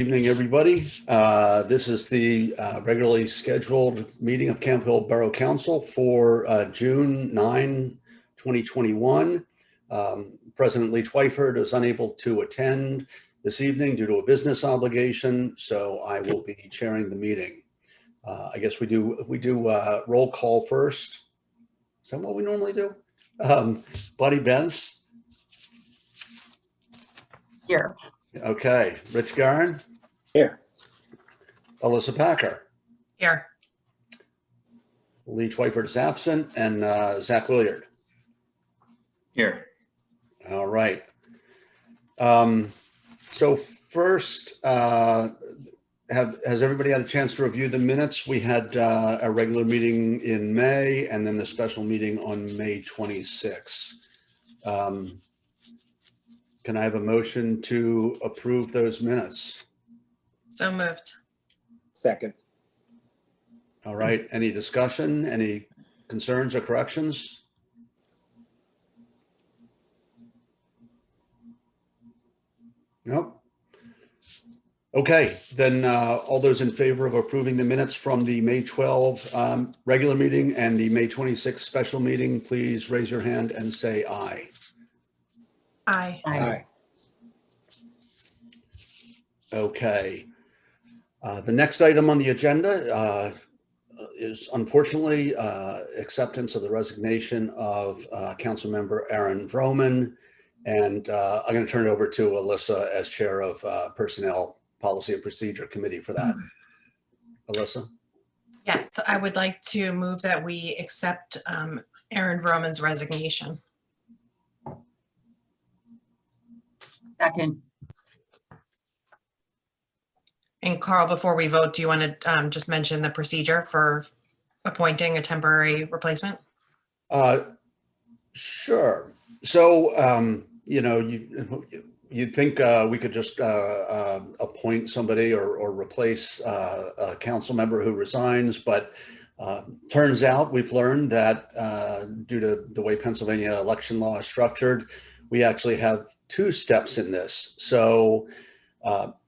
Evening, everybody. This is the regularly scheduled meeting of Camp Hill Borough Council for June 9, 2021. President Lee Twyford is unable to attend this evening due to a business obligation, so I will be chairing the meeting. I guess we do roll call first. Is that what we normally do? Buddy Benz. Here. Okay. Rich Garin. Here. Alyssa Packer. Here. Lee Twyford is absent, and Zach Williard. Here. All right. So first, has everybody had a chance to review the minutes? We had a regular meeting in May and then the special meeting on May 26th. Can I have a motion to approve those minutes? So moved. Second. All right. Any discussion? Any concerns or corrections? Nope. Okay, then all those in favor of approving the minutes from the May 12 regular meeting and the May 26 special meeting, please raise your hand and say aye. Aye. Aye. Okay. The next item on the agenda is unfortunately acceptance of the resignation of Councilmember Aaron Vroman. And I'm going to turn it over to Alyssa as chair of Personnel Policy and Procedure Committee for that. Alyssa? Yes, I would like to move that we accept Aaron Vroman's resignation. Second. And Carl, before we vote, do you want to just mention the procedure for appointing a temporary replacement? Sure. So, you'd think we could just appoint somebody or replace a council member who resigns, but turns out we've learned that due to the way Pennsylvania election law is structured, we actually have two steps in this. So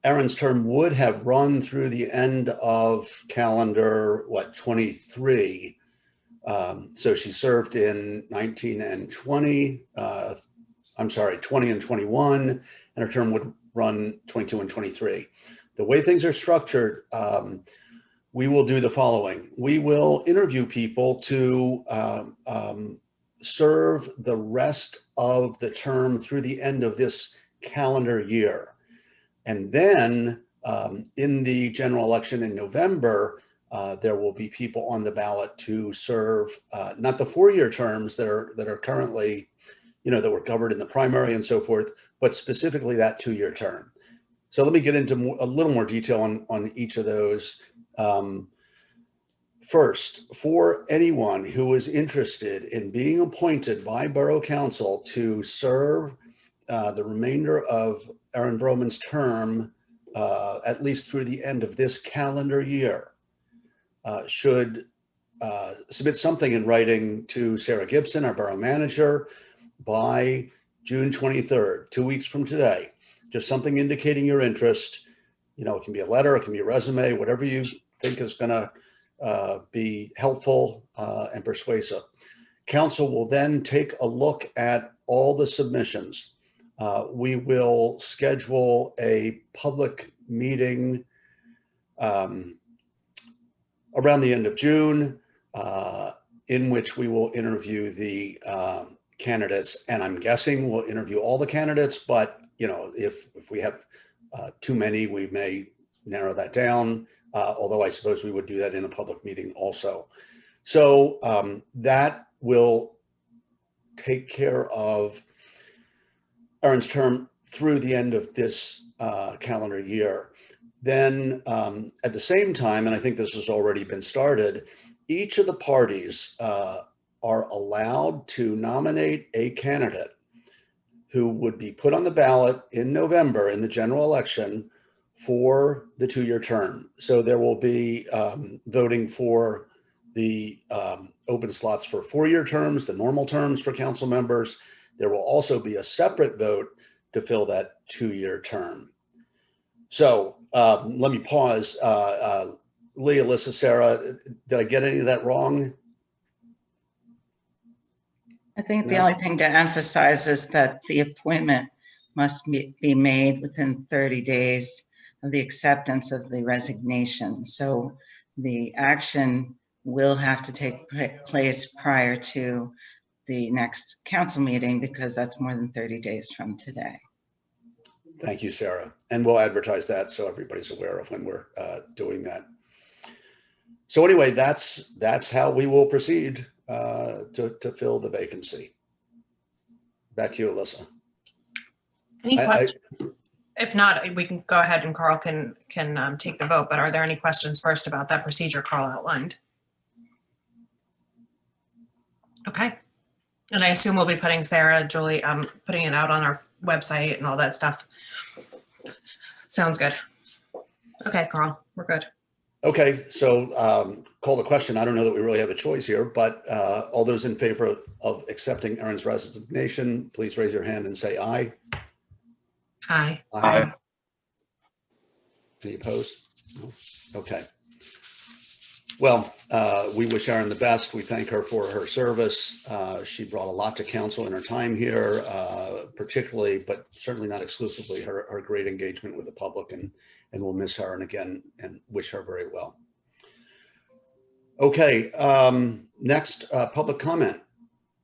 Aaron's term would have run through the end of calendar, 23. So she served in 19 and 20, 20 and 21, and her term would run 22 and 23. The way things are structured, we will do the following. We will interview people to serve the rest of the term through the end of this calendar year. And then in the general election in November, there will be people on the ballot to serve not the 4-year terms that are currently, that were covered in the primary and so forth, but specifically that 2-year term. So let me get into a little more detail on each of those. First, for anyone who is interested in being appointed by Borough Council to serve the remainder of Aaron Vroman's term, at least through the end of this calendar year, should submit something in writing to Sarah Gibson, our borough manager, by June 23rd, 2 weeks from today. Just something indicating your interest. It can be a letter, it can be a resume, whatever you think is going to be helpful and persuasive. Council will then take a look at all the submissions. We will schedule a public meeting around the end of June, in which we will interview the candidates, and I'm guessing we'll interview all the candidates, but if we have too many, we may narrow that down, although I suppose we would do that in a public meeting also. So that will take care of Aaron's term through the end of this calendar year. Then at the same time, and I think this has already been started, each of the parties are allowed to nominate a candidate who would be put on the ballot in November in the general election for the 2-year term. So there will be voting for the open slots for 4-year terms, the normal terms for council members. There will also be a separate vote to fill that 2-year term. So Let me pause. Lee, Alyssa, Sarah, did I get any of that wrong? I think the No. only thing to emphasize is that the appointment must be made within 30 days of the acceptance of the resignation. So the action will have to take place prior to the next council meeting because that's more than 30 days from today. Thank you, Sarah. And we'll advertise that so everybody's aware of when we're doing that. So anyway, that's how we will proceed to fill the vacancy. Back to you, Alyssa. Any questions? If not, we can go ahead and Carl can take the vote, but are there any questions first about that procedure Carl outlined? Okay. And I assume we'll be putting Sarah, Julie, putting it out on our website and all that stuff. Sounds good. Okay, Carl, we're good. Okay, so call the question. I don't know that we really have a choice here, but all those in favor of accepting Erin's resignation, please raise your hand and say aye. Aye. Aye. Any opposed? No? Okay. Well, we wish Erin the best. We thank her for her service. She brought a lot to council in her time here, particularly, but certainly not exclusively, her great engagement with the public, and we'll miss her and again, and wish her very well. Okay, next, public comment.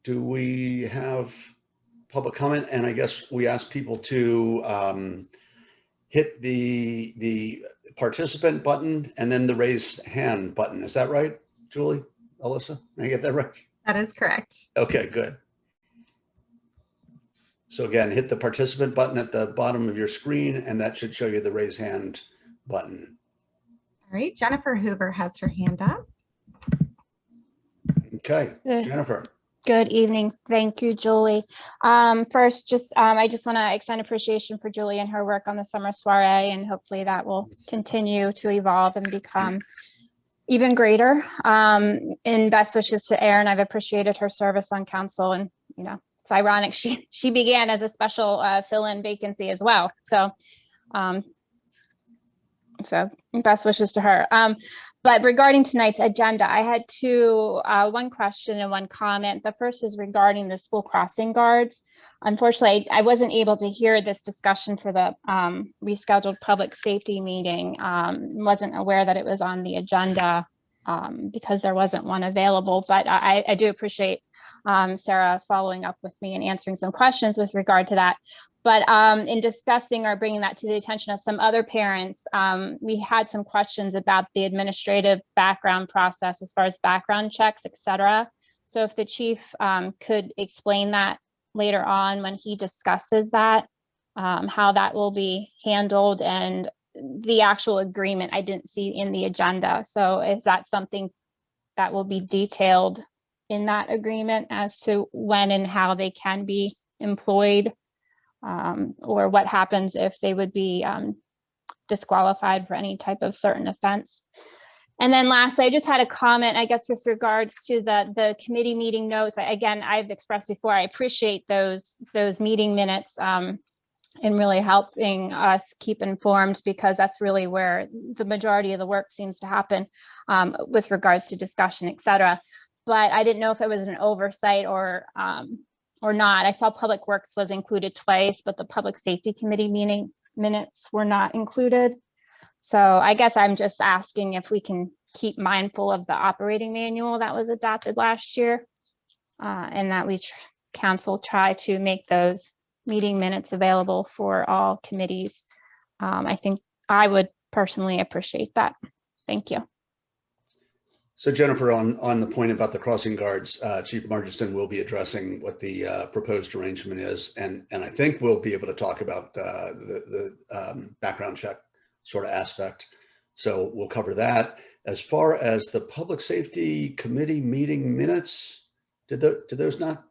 Do we have public comment? And I guess we ask people to hit the participant button and then the raised hand button. Is that right, Julie, Alyssa? Did I get that right? That is correct. Okay, good. So again, hit the participant button at the bottom of your screen, and that should show you the raise hand button. All right, Jennifer Hoover has her hand up. Okay, Jennifer. Good evening. Thank you, Julie. First, I just want to extend appreciation for Julie and her work on the summer soiree, and hopefully that will continue to evolve and become even greater. And best wishes to Erin. I've appreciated her service on council, and you know, it's ironic she began as a special fill-in vacancy as well. So best wishes to her. But regarding tonight's agenda, I had one question and one comment. The first is regarding the school crossing guards. Unfortunately, I wasn't able to hear this discussion for the rescheduled public safety meeting. Wasn't aware that it was on the agenda because there wasn't one available, but I do appreciate Sarah following up with me and answering some questions with regard to that. But in discussing or bringing that to the attention of some other parents, we had some questions about the administrative background process as far as background checks, et cetera. So if the chief could explain that later on when he discusses that, how that will be handled, and the actual agreement I didn't see in the agenda. So is that something that will be detailed in that agreement as to when and how they can be employed? Or what happens if they would be disqualified for any type of certain offense. And then lastly, I just had a comment, I guess, with regards to the committee meeting notes. Again, I've expressed before, I appreciate those meeting minutes and really helping us keep informed, because that's really where the majority of the work seems to happen with regards to discussion, et cetera. But I didn't know if it was an oversight or not. I saw Public Works was included twice, but the Public Safety Committee meeting minutes were not included. So I guess I'm just asking if we can keep mindful of the operating manual that was adopted last year, and that we council try to make those meeting minutes available for all committees. I think I would personally appreciate that. Thank you. So Jennifer, on the point about the crossing guards, Chief Murchison will be addressing what the proposed arrangement is, and I think we'll be able to talk about the background check sort of aspect. So we'll cover that. As far as the Public Safety Committee meeting minutes, did those not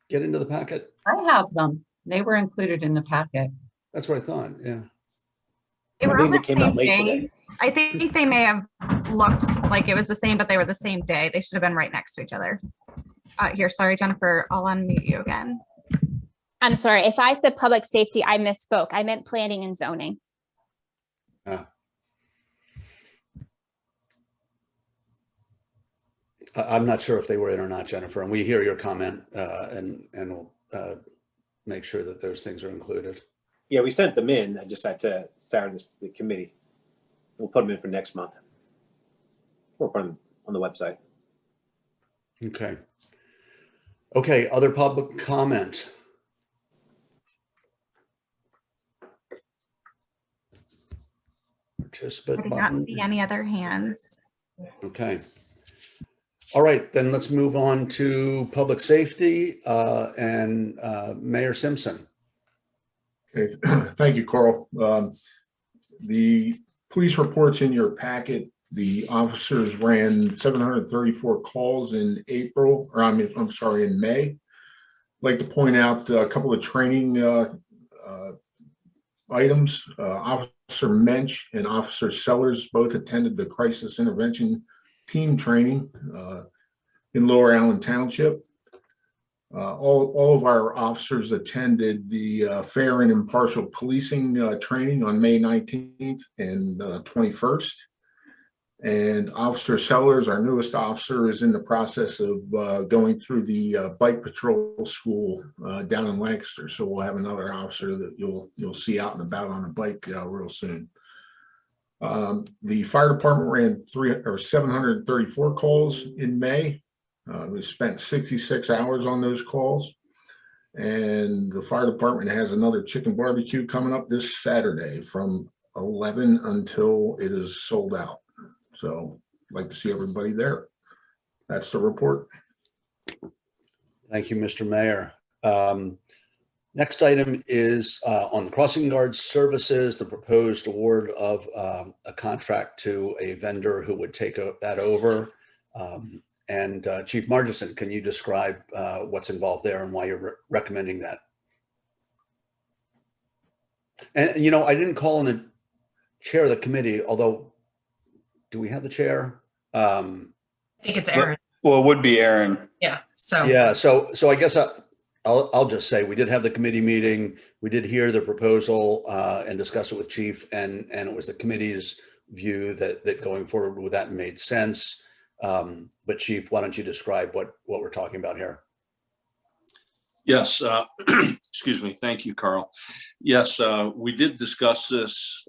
get into the packet? I have them. They were included in the packet. That's what I thought. Yeah. They were I on think the they came out same late day. today. I think they may have looked like it was the same, but they were the same day. They should have been right next to each other. Here, sorry, Jennifer, I'll unmute you again. I'm sorry, if I said public safety, I misspoke. I meant planning and zoning. I'm not sure if they were in or not, Jennifer, and we hear your comment, and we'll make sure that those things are included. Yeah, we sent them in. I just had to start the committee. We'll put them in for next month. We'll put them on the website. Okay. Okay, other public comment? I Participant do not button. see any other hands. Okay. All right, then let's move on to public safety and Mayor Simpson. Okay, thank you, Carl. The police reports in your packet, the officers ran 734 calls in April, or I'm sorry, in May. I'd like to point out a couple of training items. Officer Mensch and Officer Sellers both attended the crisis intervention team training in Lower Allen Township. All of our officers attended the fair and impartial policing training on May 19th and 21st. And Officer Sellers, our newest officer, is in the process of going through the bike patrol school down in Lancaster. So we'll have another officer that you'll see out and about on a bike real soon. The fire department ran 734 calls in May. We spent 66 hours on those calls. And the fire department has another chicken barbecue coming up this Saturday from 11 until it is sold out. So I'd like to see everybody there. That's the report. Thank you, Mr. Mayor. Next item is on the crossing guard services, the proposed award of a contract to a vendor who would take that over. And Chief Margison, can you describe what's involved there and why you're recommending that? And, you know, I didn't call on the chair of the committee, although, do we have the chair? I think it's Aaron. Well, it would be Aaron. Yeah. So Yeah, so I guess I'll just say we did have the committee meeting. We did hear the proposal and discuss it with Chief, and it was the committee's view that going forward with that made sense. But Chief, why don't you describe what we're talking about here? Yes, excuse me. Thank you, Carl. Yes, we did discuss this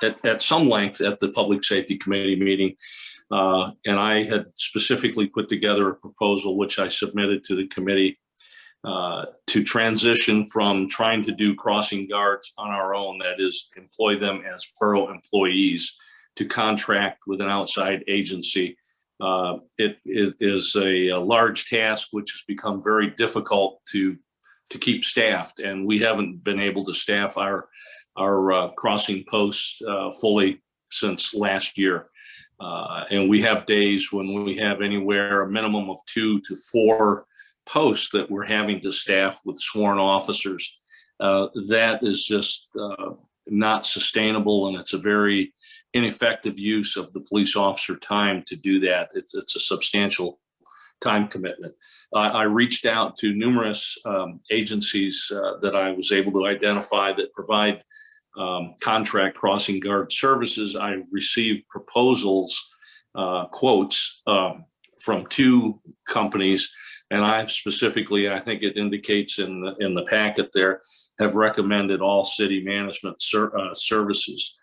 at some length at the Public Safety Committee meeting. And I had specifically put together a proposal, which I submitted to the committee to transition from trying to do crossing guards on our own, that is, employ them as borough employees, to contract with an outside agency. It is a large task, which has become very difficult to keep staffed, and we haven't been able to staff our crossing posts fully since last year. And we have days when we have anywhere a minimum of 2 to 4 posts that we're having to staff with sworn officers. That is just not sustainable, and it's a very ineffective use of the police officer time to do that. It's a substantial time commitment. I reached out to numerous agencies that I was able to identify that provide contract crossing guard services. I received proposals, quotes from 2 companies, and I've specifically, I think it indicates in the packet there, have recommended All City Management Services.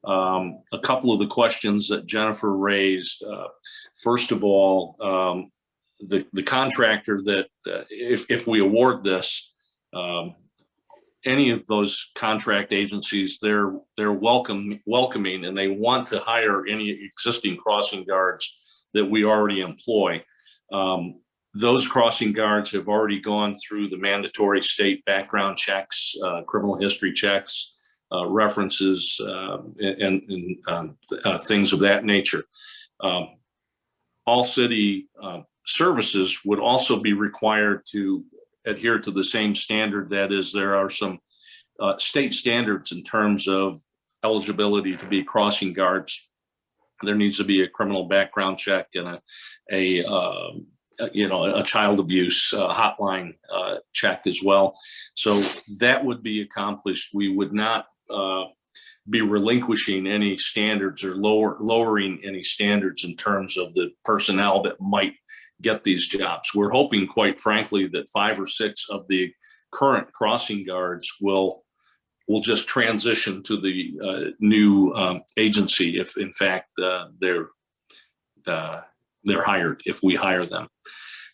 A couple of the questions that Jennifer raised, first of all, the contractor that if we award this, any of those contract agencies, they're welcoming, and they want to hire any existing crossing guards that we already employ. Those crossing guards have already gone through the mandatory state background checks, criminal history checks, references, and things of that nature. All City Services would also be required to adhere to the same standard. That is, there are some state standards in terms of eligibility to be crossing guards. There needs to be a criminal background check and a child abuse hotline check as well. So that would be accomplished. We would not be relinquishing any standards or lowering any standards in terms of the personnel that might get these jobs. We're hoping, quite frankly, that 5 or 6 of the current crossing guards will just transition to the new agency if, in fact, they're hired, if we hire them.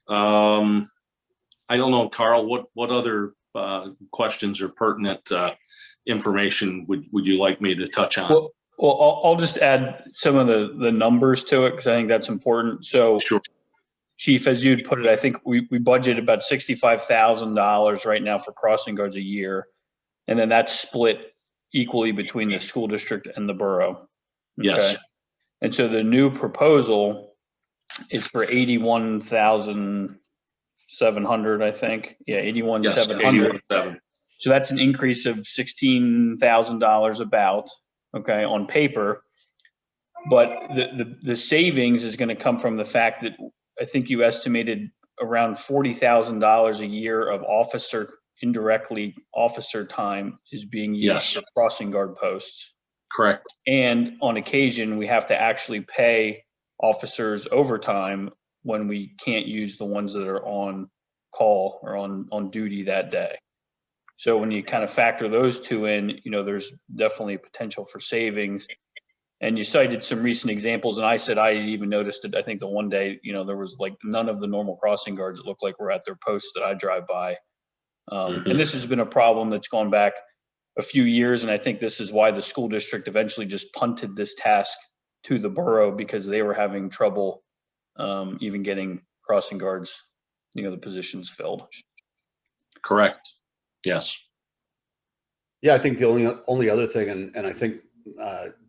I don't know, Carl, what other questions or pertinent information would you like me to touch on? Well, I'll just add some of the numbers to it because I think that's important. So, Sure. Chief, as you'd put it, I think we budget about $65,000 right now for crossing guards a year, and then that's split equally between the school district and the borough. Yes. And so the new proposal is for 81,700, I think. Yeah, 81,700. 81,700. So that's an increase of $16,000 about, okay, on paper. But the savings is going to come from the fact that I think you estimated around $40,000 a year of indirectly officer time is being used Yes. for crossing guard posts. Correct. And on occasion, we have to actually pay officers overtime when we can't use the ones that are on call or on duty that day. So when you kind of factor those two in, there's definitely potential for savings. And you cited some recent examples, and I said I even noticed it. I think the one day, there was like none of the normal crossing guards that looked like were at their posts that I drive by. And this has been a problem that's gone back a few years, and I think this is why the school district eventually just punted this task to the borough because they were having trouble even getting crossing guards, the positions filled. Correct. Yes. Yeah, I think the only other thing, and I think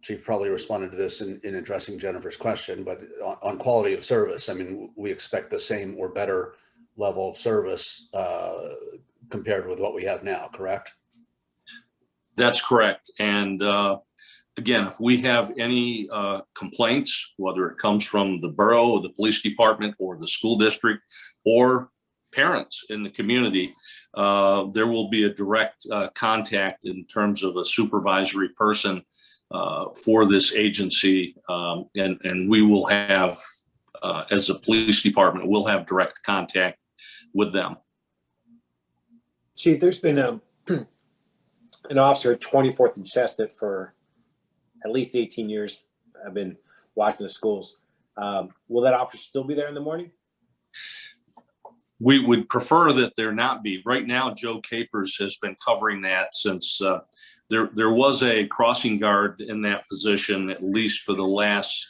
Chief probably responded to this in addressing Jennifer's question, but on quality of service, I mean, we expect the same or better level of service compared with what we have now, correct? That's correct. And again, if we have any complaints, whether it comes from the borough, or the police department, or the school district, or parents in the community, there will be a direct contact in terms of a supervisory person for this agency. And we will have, as a police department, we'll have direct contact with them. Chief, there's been an officer at 24th and Chestnut for at least 18 years. I've been watching the schools. Will that officer still be there in the morning? We would prefer that there not be. Right now, Joe Capers has been covering that since there was a crossing guard in that position, at least for the last,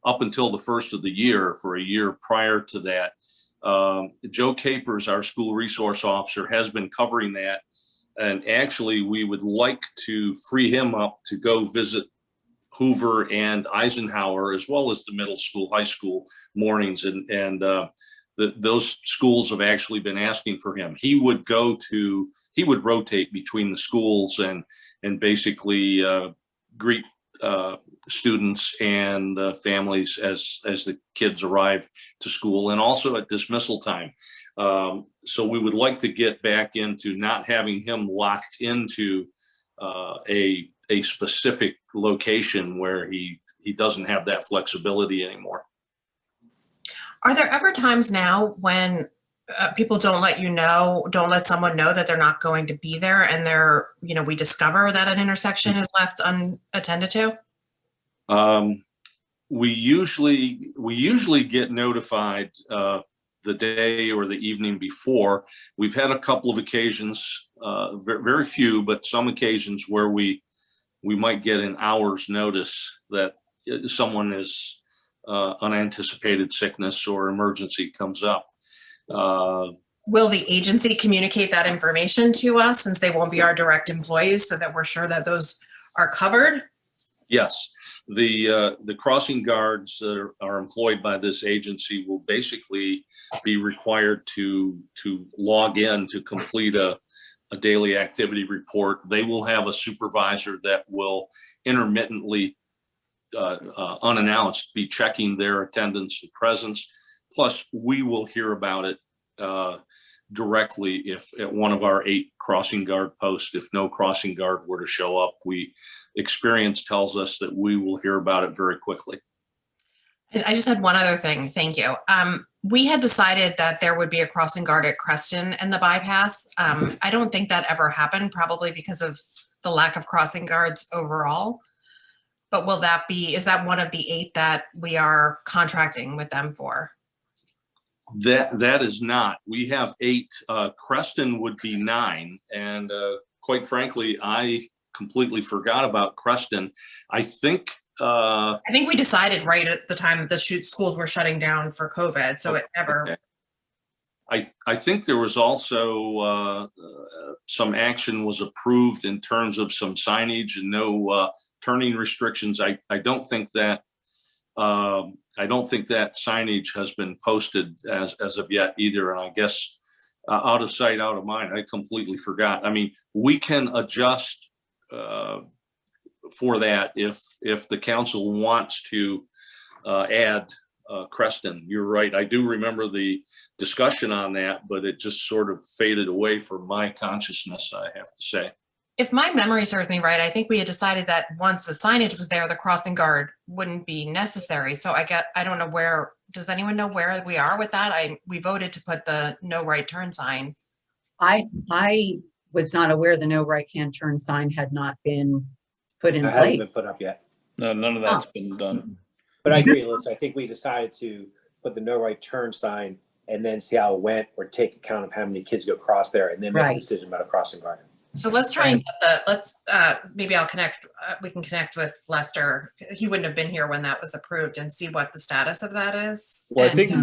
up until the first of the year, for a year prior to that. Joe Capers, our school resource officer, has been covering that. And actually, we would like to free him up to go visit Hoover and Eisenhower, as well as the middle school, high school mornings. And those schools have actually been asking for him. He would rotate between the schools and basically greet students and families as the kids arrive to school, and also at dismissal time. So we would like to get back into not having him locked into a specific location where he doesn't have that flexibility anymore. Are there ever times now when people don't let someone know that they're not going to be there, and we discover that an intersection is left unattended to? We usually get notified the day or the evening before. We've had a couple of occasions, very few, but some occasions where we might get an hour's notice that someone is unanticipated sickness or emergency comes up. Will the agency communicate that information to us, since they won't be our direct employees, so that we're sure that those are covered? Yes. The crossing guards that are employed by this agency will basically be required to log in to complete a daily activity report. They will have a supervisor that will intermittently, unannounced, be checking their attendance and presence. Plus, we will hear about it directly if at one of our 8 crossing guard posts, if no crossing guard were to show up. Experience tells us that we will hear about it very quickly. And I just had one other thing. Thank you. We had decided that there would be a crossing guard at Creston and the bypass. I don't think that ever happened, probably because of the lack of crossing guards overall. But is that one of the 8 that we are contracting with them for? That is not. We have 8. Creston would be 9. And quite frankly, I completely forgot about Creston. I think we decided right at the time the schools were shutting down for COVID, so it never. Okay. I think there was also some action was approved in terms of some signage and no turning restrictions. I don't think that signage has been posted as of yet either. And I guess out of sight, out of mind. I completely forgot. I mean, we can adjust for that if the council wants to add Creston. You're right. I do remember the discussion on that, but it just sort of faded away from my consciousness, I have to say. If my memory serves me right, I think we had decided that once the signage was there, the crossing guard wouldn't be necessary. So I don't know where, does anyone know where we are with that? We voted to put the no right turn sign. I was not aware the no right hand turn sign had not been put in It hasn't been place. put up yet. No, none of that's been done. But I agree, Alyssa. I think we decided to put the no right turn sign and then see how it went, or take account of how many kids go across there, and then make a Right. decision about a crossing guard. So let's try and maybe I'll connect, we can connect with Lester. He wouldn't have been here when that was approved, and see what the status of that is. Well, I And- think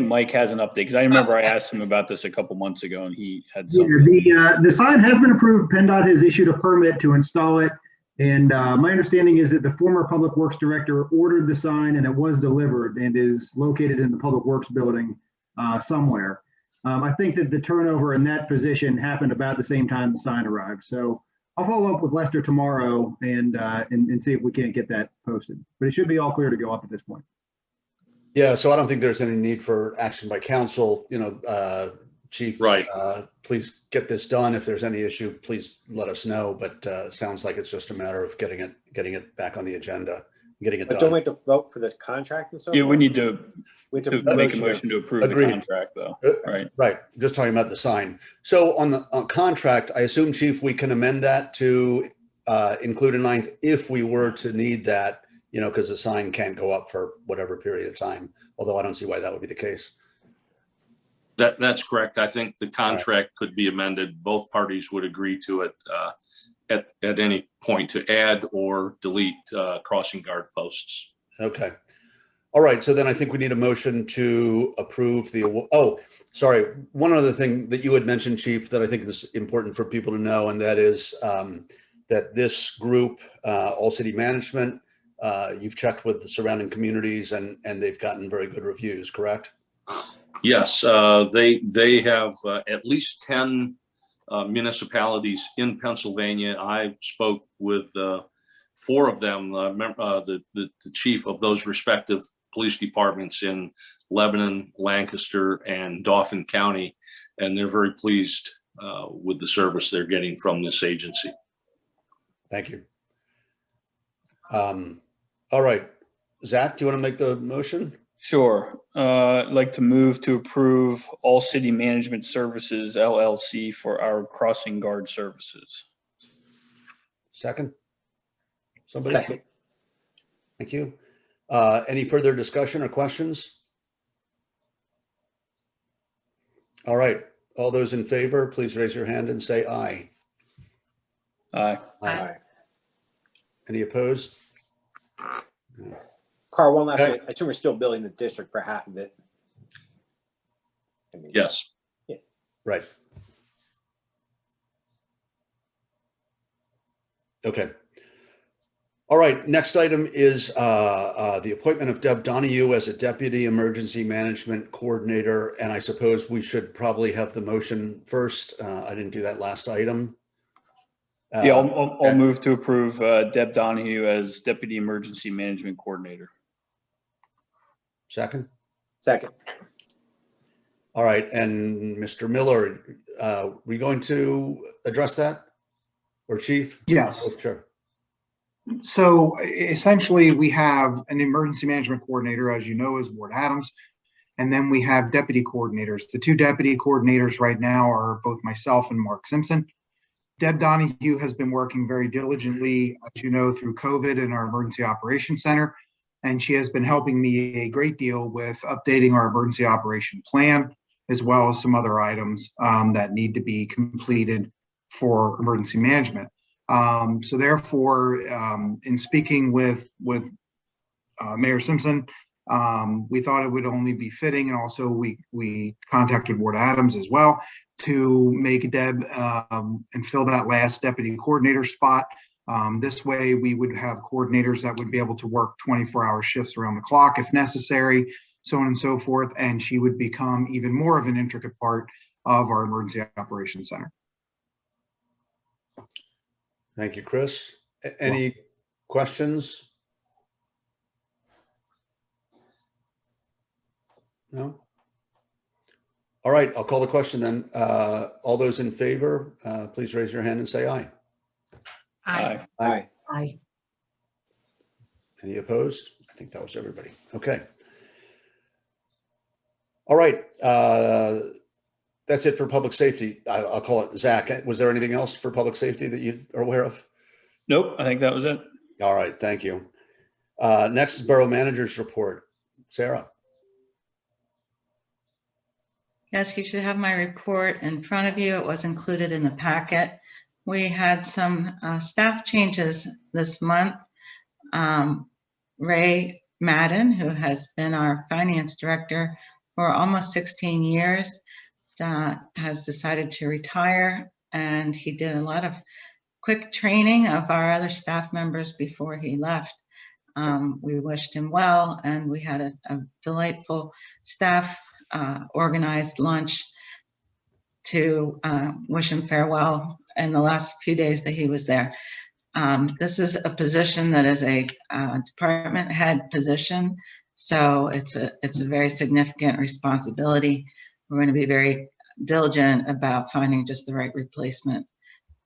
Mike has an update, because I remember I asked him about this a couple months ago and he had Yeah, something. the sign has been approved. PennDOT has issued a permit to install it. And my understanding is that the former Public Works Director ordered the sign and it was delivered and is located in the Public Works building somewhere. I think that the turnover in that position happened about the same time the sign arrived. So I'll follow up with Lester tomorrow and see if we can't get that posted. But it should be all clear to go up at this point. Yeah, so I don't think there's any need for action by council, Chief. Right. Please get this done. If there's any issue, please let us know. But sounds like it's just a matter of getting it back on the agenda, getting it But don't we done. have to vote for the contract and so Yeah, forth? we need to We have to make a motion to approve the Agreed. contract though, right? Right, just talking about the sign. So on the contract, I assume, Chief, we can amend that to include a 9th if we were to need that, because the sign can't go up for whatever period of time, although I don't see why that would be the case. That's correct. I think the contract could be amended. Both parties would agree to it at any point to add or delete crossing guard posts. Okay. All right, so then I think we need a motion to approve sorry. One other thing that you had mentioned, Chief, that I think is important for people to know, and that is that this group, All City Management, you've checked with the surrounding communities and they've gotten very good reviews, correct? Yes, they have at least 10 municipalities in Pennsylvania. I spoke with 4 of them, the chief of those respective police departments in Lebanon, Lancaster, and Dauphin County, and they're very pleased with the service they're getting from this agency. Thank you. All right, Zach, do you want to make the motion? Sure. I'd like to move to approve All City Management Services LLC for our crossing guard services. Second? Somebody? Second. Thank you. Any further discussion or questions? All right, all those in favor, please raise your hand and say aye. Aye. Aye. Any opposed? Carl, one last Okay. thing. I assume we're still billing the district for half of it. Yes. Right. Okay. All right, next item is the appointment of Deb Donahue as a Deputy Emergency Management Coordinator, and I suppose we should probably have the motion first. I didn't do that last item. Yeah, I'll move to approve Deb Donahue as Deputy Emergency Management Coordinator. Second? Second. All right, and Mr. Miller, we going to address that? Or Chief? Yes. Oh, sure. So essentially, we have an emergency management coordinator, as you know, is Ward Adams. And then we have deputy coordinators. The two deputy coordinators right now are both myself and Mark Simpson. Deb Donahue has been working very diligently, as you know, through COVID in our Emergency Operations Center. And she has been helping me a great deal with updating our emergency operation plan, as well as some other items that need to be completed for emergency management. So therefore, in speaking with Mayor Simpson, we thought it would only be fitting, and also we contacted Ward Adams as well to make Deb and fill that last deputy coordinator spot. This way we would have coordinators that would be able to work 24-hour shifts around the clock if necessary, so on and so forth, and she would become even more of an intricate part of our Emergency Operations Center. Thank you, Chris. Any questions? No? All right, I'll call the question then. All those in favor, please raise your hand and say aye. Aye. Aye. Aye. Any opposed? I think that was everybody. Okay. All right. That's it for public safety. I'll call it. Zach, was there anything else for public safety that you are aware of? Nope, I think that was it. All right, thank you. Next is Borough Manager's report. Sarah. Yes, you should have my report in front of you. It was included in the packet. We had some staff changes this month. Ray Madden, who has been our finance director for almost 16 years, has decided to retire, and he did a lot of quick training of our other staff members before he left. We wished him well, and we had a delightful staff organized lunch to wish him farewell in the last few days that he was there. This is a position that is a department head position, so it's a very significant responsibility. We're going to be very diligent about finding just the right replacement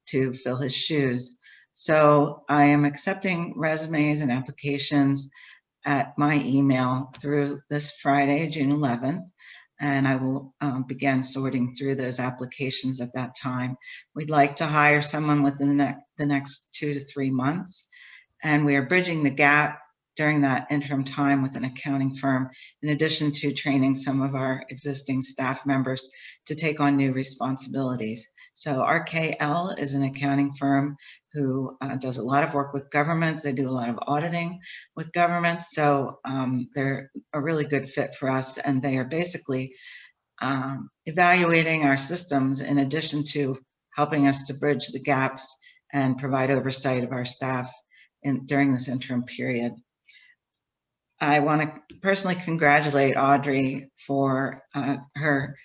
to fill his shoes. So I am accepting resumes and applications at my email through this Friday, June 11th. And I will begin sorting through those applications at that time. We'd like to hire someone within the next 2 to 3 months. And we are bridging the gap during that interim time with an accounting firm, in addition to training some of our existing staff members to take on new responsibilities. So RKL is an accounting firm who does a lot of work with governments. They do a lot of auditing with governments. So they're a really good fit for us. And they are basically evaluating our systems in addition to helping us to bridge the gaps and provide oversight of our staff during this interim period. I want to personally congratulate Audrey for her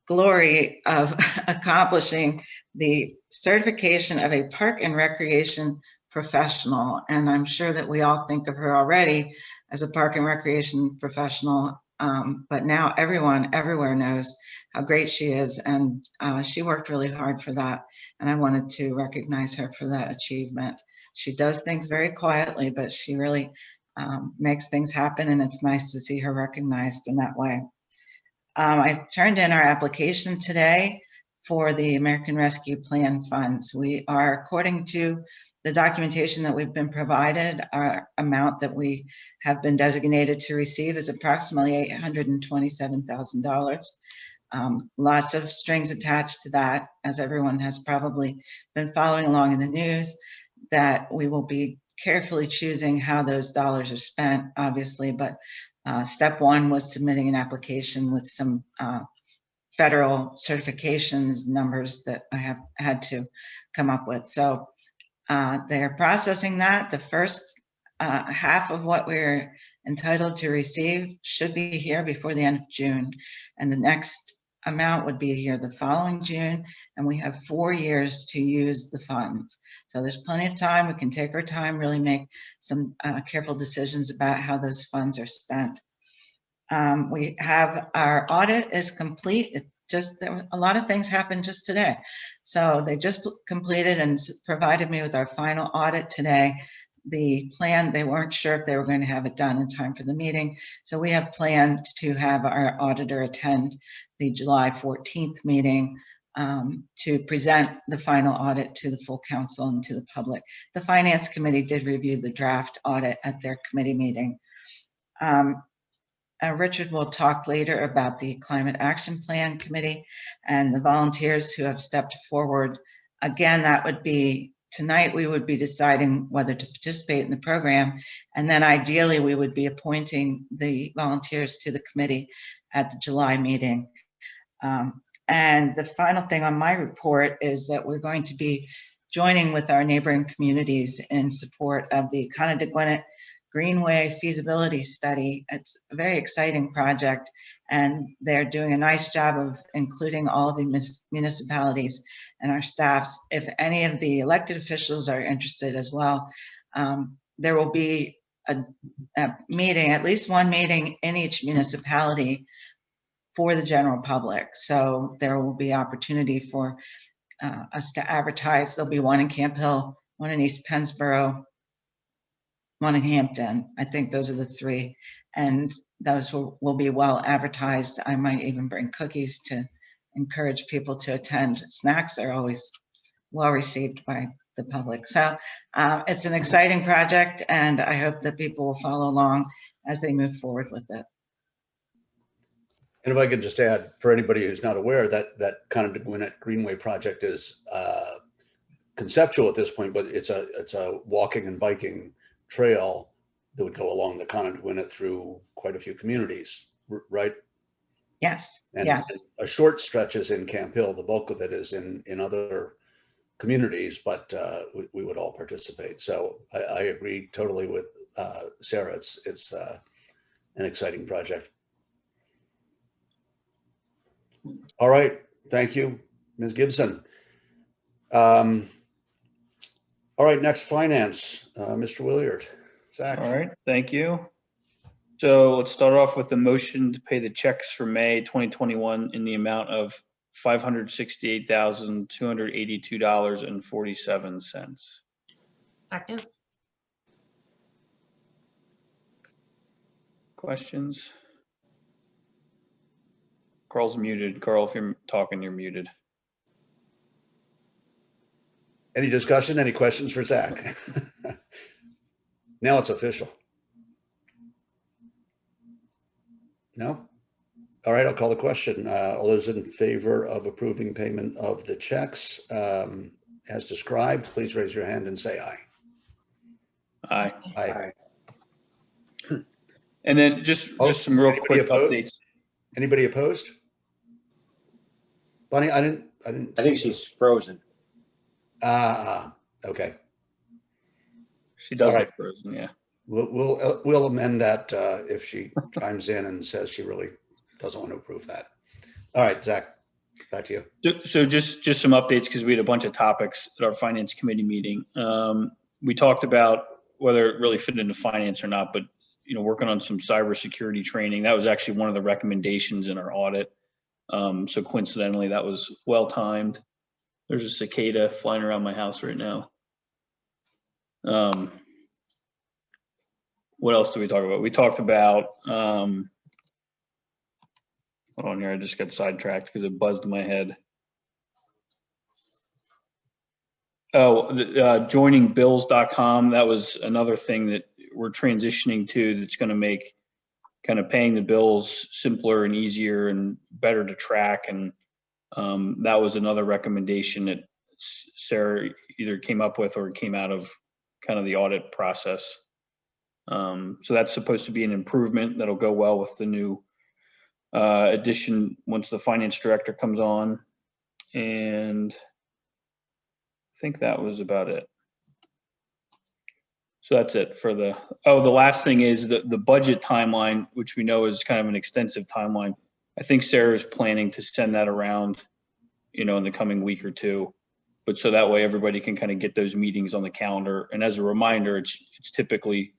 glory of accomplishing the certification of a park and recreation professional. And I'm sure that we all think of her already as a park and recreation professional, but now everyone everywhere knows how great she is, and she worked really hard for that. And I wanted to recognize her for that achievement. She does things very quietly, but she really makes things happen, and it's nice to see her recognized in that way. I turned in our application today for the American Rescue Plan funds. We are, according to the documentation that we've been provided, our amount that we have been designated to receive is approximately $827,000. Lots of strings attached to that, as everyone has probably been following along in the news, that we will be carefully choosing how those dollars are spent, obviously, but step one was submitting an application with some federal certifications numbers that I have had to come up with. So they are processing that. The first half of what we're entitled to receive should be here before the end of June, and the next amount would be here the following June, and we have 4 years to use the funds. So there's plenty of time. We can take our time, really make some careful decisions about how those funds are spent. We have our audit is complete. It just, there were a lot of things happened just today. So they just completed and provided me with our final audit today. The plan, they weren't sure if they were going to have it done in time for the meeting. So we have planned to have our auditor attend the July 14th meeting to present the final audit to the full council and to the public. The Finance Committee did review the draft audit at their committee meeting. Richard will talk later about the Climate Action Plan Committee and the volunteers who have stepped forward. Again, that would be, tonight we would be deciding whether to participate in the program. And then ideally we would be appointing the volunteers to the committee at the July meeting. And the final thing on my report is that we're going to be joining with our neighboring communities in support of the Conde de Gwinnett Greenway feasibility study. It's a very exciting project, and they're doing a nice job of including all the municipalities and our staffs. If any of the elected officials are interested as well, there will be a meeting, at least one meeting in each municipality for the general public. So there will be opportunity for us to advertise. There'll be one in Camp Hill, one in East Pennsboro, one in Hampton. I think those are the three, and those will be well advertised. I might even bring cookies to encourage people to attend. Snacks are always well received by the public. So it's an exciting project, and I hope that people will follow along as they move forward with it. And if I could just add, for anybody who's not aware, that Conde de Gwinnett Greenway project is conceptual at this point, but it's a walking and biking trail that would go along the Conde de Gwinnett through quite a few communities, right? Yes, And yes. a short stretch is in Camp Hill. The bulk of it is in other communities, but we would all participate. So I agree totally with Sarah. It's an exciting project. All right, thank you, Ms. Gibson. All right, next finance, Mr. Williard. Zach. All right, thank you. So let's start off with the motion to pay the checks for May 2021 in the amount of $568,282.47. Second. Questions? Carl's muted. Carl, if you're talking, you're muted. Any discussion, any questions for Zach? Now it's official. No? All right, I'll call the question. All those in favor of approving payment of the checks as described, please raise your hand and say aye. Aye. Aye. And then just some real quick updates. Anybody opposed? Bonnie, I didn't. I think she's frozen. Okay. She does All look right. frozen, yeah. We'll amend that if she chimes in and says she really doesn't want to approve that. All right, Zach, back to you. So just some updates, because we had a bunch of topics at our finance committee meeting. We talked about whether it really fit into finance or not, but working on some cybersecurity training. That was actually one of the recommendations in our audit. So coincidentally, that was well timed. There's a cicada flying around my house right now. What else did we talk about? We talked about, hold on here, I just got sidetracked because it buzzed in my head. Oh, joining bills.com. That was another thing that we're transitioning to, that's going to make kind of paying the bills simpler and easier and better to track. And that was another recommendation that Sarah either came up with or came out of kind of the audit process. So that's supposed to be an improvement that'll go well with the new addition once the finance director comes on. And I think that was about it. So that's it for the last thing is the budget timeline, which we know is kind of an extensive timeline. I think Sarah's planning to send that around, in the coming week or two. But so that way everybody can kind of get those meetings on the calendar. And as a reminder, it's typically,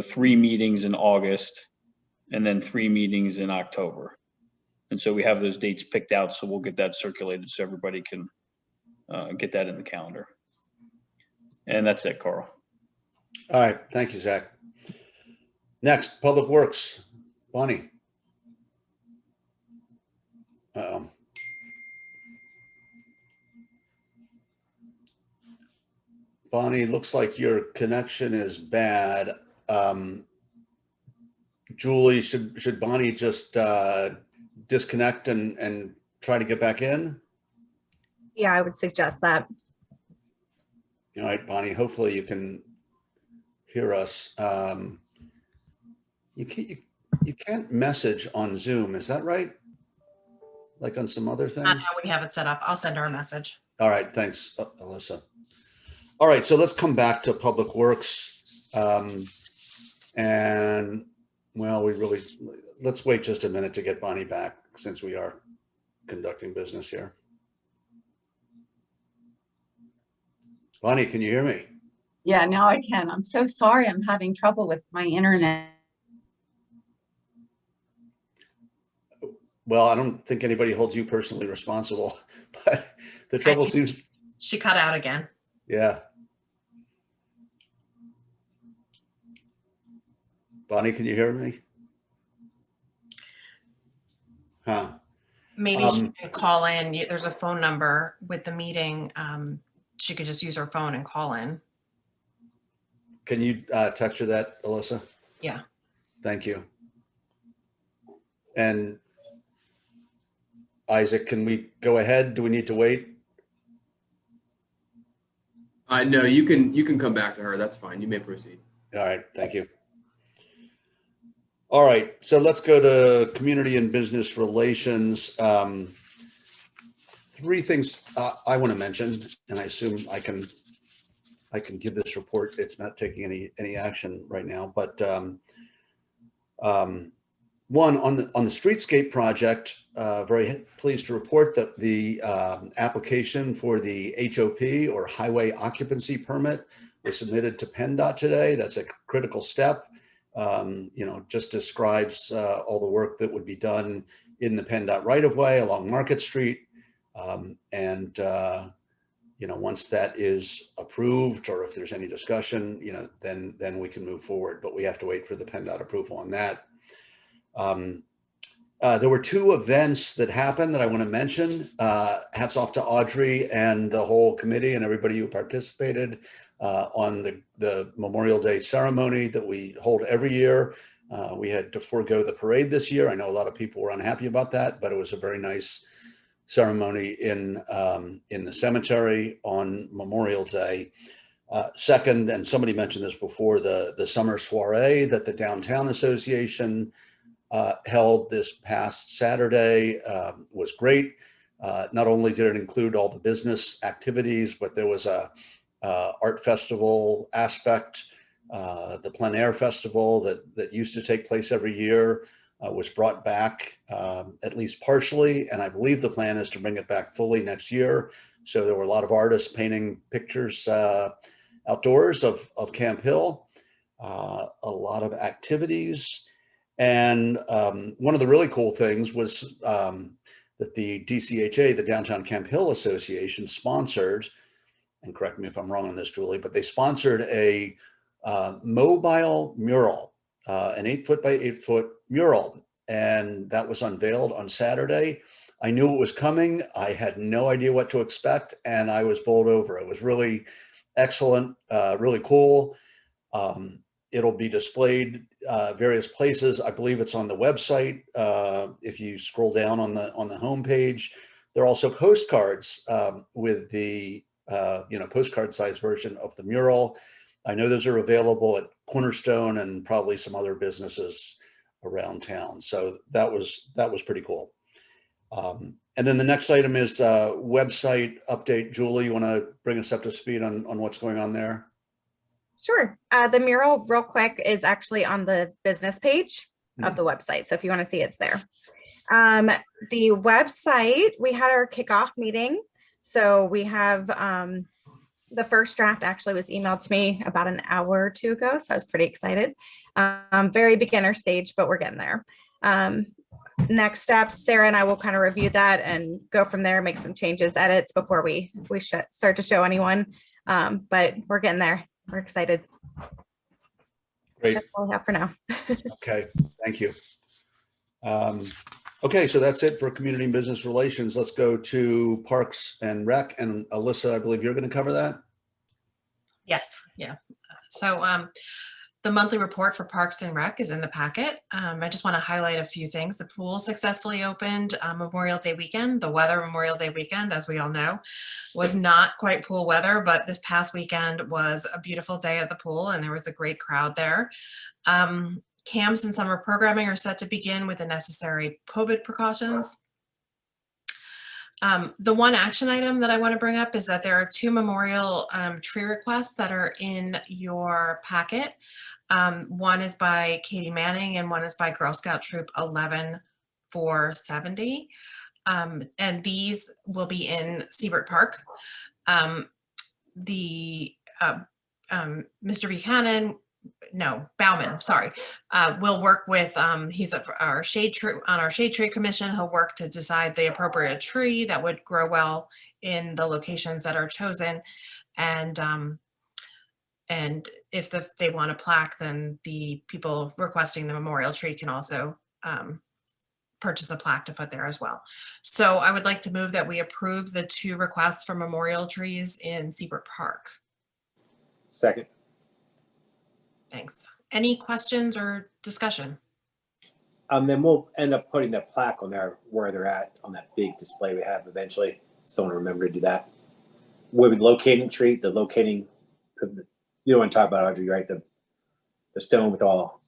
3 meetings in August and then 3 meetings in October. And so we have those dates picked out, so we'll get that circulated so everybody can get that in the calendar. And that's it, Carl. All right, thank you, Zach. Next, Public Works, Bonnie. Bonnie, looks like your connection is bad. Julie, should Bonnie just disconnect and try to get back in? Yeah, I would suggest that. All right, Bonnie, hopefully you can hear us. You can't message on Zoom, is that right? Like on some other Not things? how we have it set up. I'll send her a message. All right, thanks, Alyssa. All right, so let's come back to Public Works. And well, let's wait just a minute to get Bonnie back since we are conducting business here. Bonnie, can you hear me? Yeah, now I can. I'm so sorry. I'm having trouble with my internet. Well, I don't think anybody holds you personally responsible, but the trouble seems, She cut out again. yeah. Bonnie, can you hear me? Huh. Maybe she can call in. There's a phone number with the meeting. She could just use her phone and call in. Can you text her that, Alyssa? Yeah. Thank you. And Isaac, can we go ahead? Do we need to wait? No, you can come back to her. That's fine. You may proceed. All right, thank you. All right, so let's go to Community and Business Relations. 3 things I want to mention, and I assume I can give this report. It's not taking any action right now, but one on the streetscape project. Very pleased to report that the application for the HOP or Highway Occupancy Permit was submitted to PennDOT today. That's a critical step. Just describes all the work that would be done in the PennDOT right-of-way along Market Street. Once that is approved, or if there's any discussion, then we can move forward, but we have to wait for the PennDOT approval on that. There were 2 events that happened that I want to mention. Hats off to Audrey and the whole committee and everybody who participated on the Memorial Day ceremony that we hold every year. We had to forego the parade this year. I know a lot of people were unhappy about that, but it was a very nice ceremony in the cemetery on Memorial Day. Second, and somebody mentioned this before, the summer soiree that the Downtown Association held this past Saturday was great. Not only did it include all the business activities, but there was a art festival aspect. The plein air festival that used to take place every year was brought back at least partially, and I believe the plan is to bring it back fully next year. So there were a lot of artists painting pictures outdoors of Camp Hill, a lot of activities. And one of the really cool things was that the DCHA, the Downtown Camp Hill Association, sponsored, and correct me if I'm wrong on this, Julie, but they sponsored a mobile mural, an 8-foot by 8-foot mural. And that was unveiled on Saturday. I knew it was coming. I had no idea what to expect, and I was bowled over. It was really excellent, really cool. It'll be displayed various places. I believe it's on the website. If you scroll down on the homepage, there are also postcards with the postcard size version of the mural. I know those are available at Cornerstone and probably some other businesses around town. So that was pretty cool. And then the next item is website update. Julie, you want to bring us up to speed on what's going on there? Sure. The mural, real quick, is actually on the business page of the website. So if you want to see, it's there. The website, we had our kickoff meeting. So we have, The first draft actually was emailed to me about an hour or two ago, so I was pretty excited. Very beginner stage, but we're getting there. Next steps, Sarah and I will kind of review that and go from there, make some changes, edits before we start to show anyone. But we're getting there. We're excited. Great. That's all we have for now. Okay, thank you. Okay, so that's it for Community and Business Relations. Let's go to Parks and Rec. And Alyssa, I believe you're going to cover that? Yes, yeah. So the monthly report for Parks and Rec is in the packet. I just want to highlight a few things. The pool successfully opened Memorial Day weekend. The weather Memorial Day weekend, as we all know, was not quite pool weather, but this past weekend was a beautiful day at the pool and there was a great crowd there. Camps and summer programming are set to begin with the necessary COVID precautions. The one action item that I want to bring up is that there are 2 memorial tree requests that are in your packet. One is by Katie Manning and one is by Girl Scout Troop 11470. And these will be in Siebert Park. Mr. Buchanan, no, Bauman, sorry, will work with, he's on our shade tree commission. He'll work to decide the appropriate tree that would grow well in the locations that are chosen. And if they want a plaque, then the people requesting the memorial tree can also purchase a plaque to put there as well. So I would like to move that we approve the 2 requests for memorial trees in Siebert Park. Second. Thanks. Any questions or discussion? Then we'll end up putting the plaque on there where they're at on that big display we have eventually. Someone remember to do that. Where we locating tree, the locating, you don't want to talk about Audrey, right? The stone with all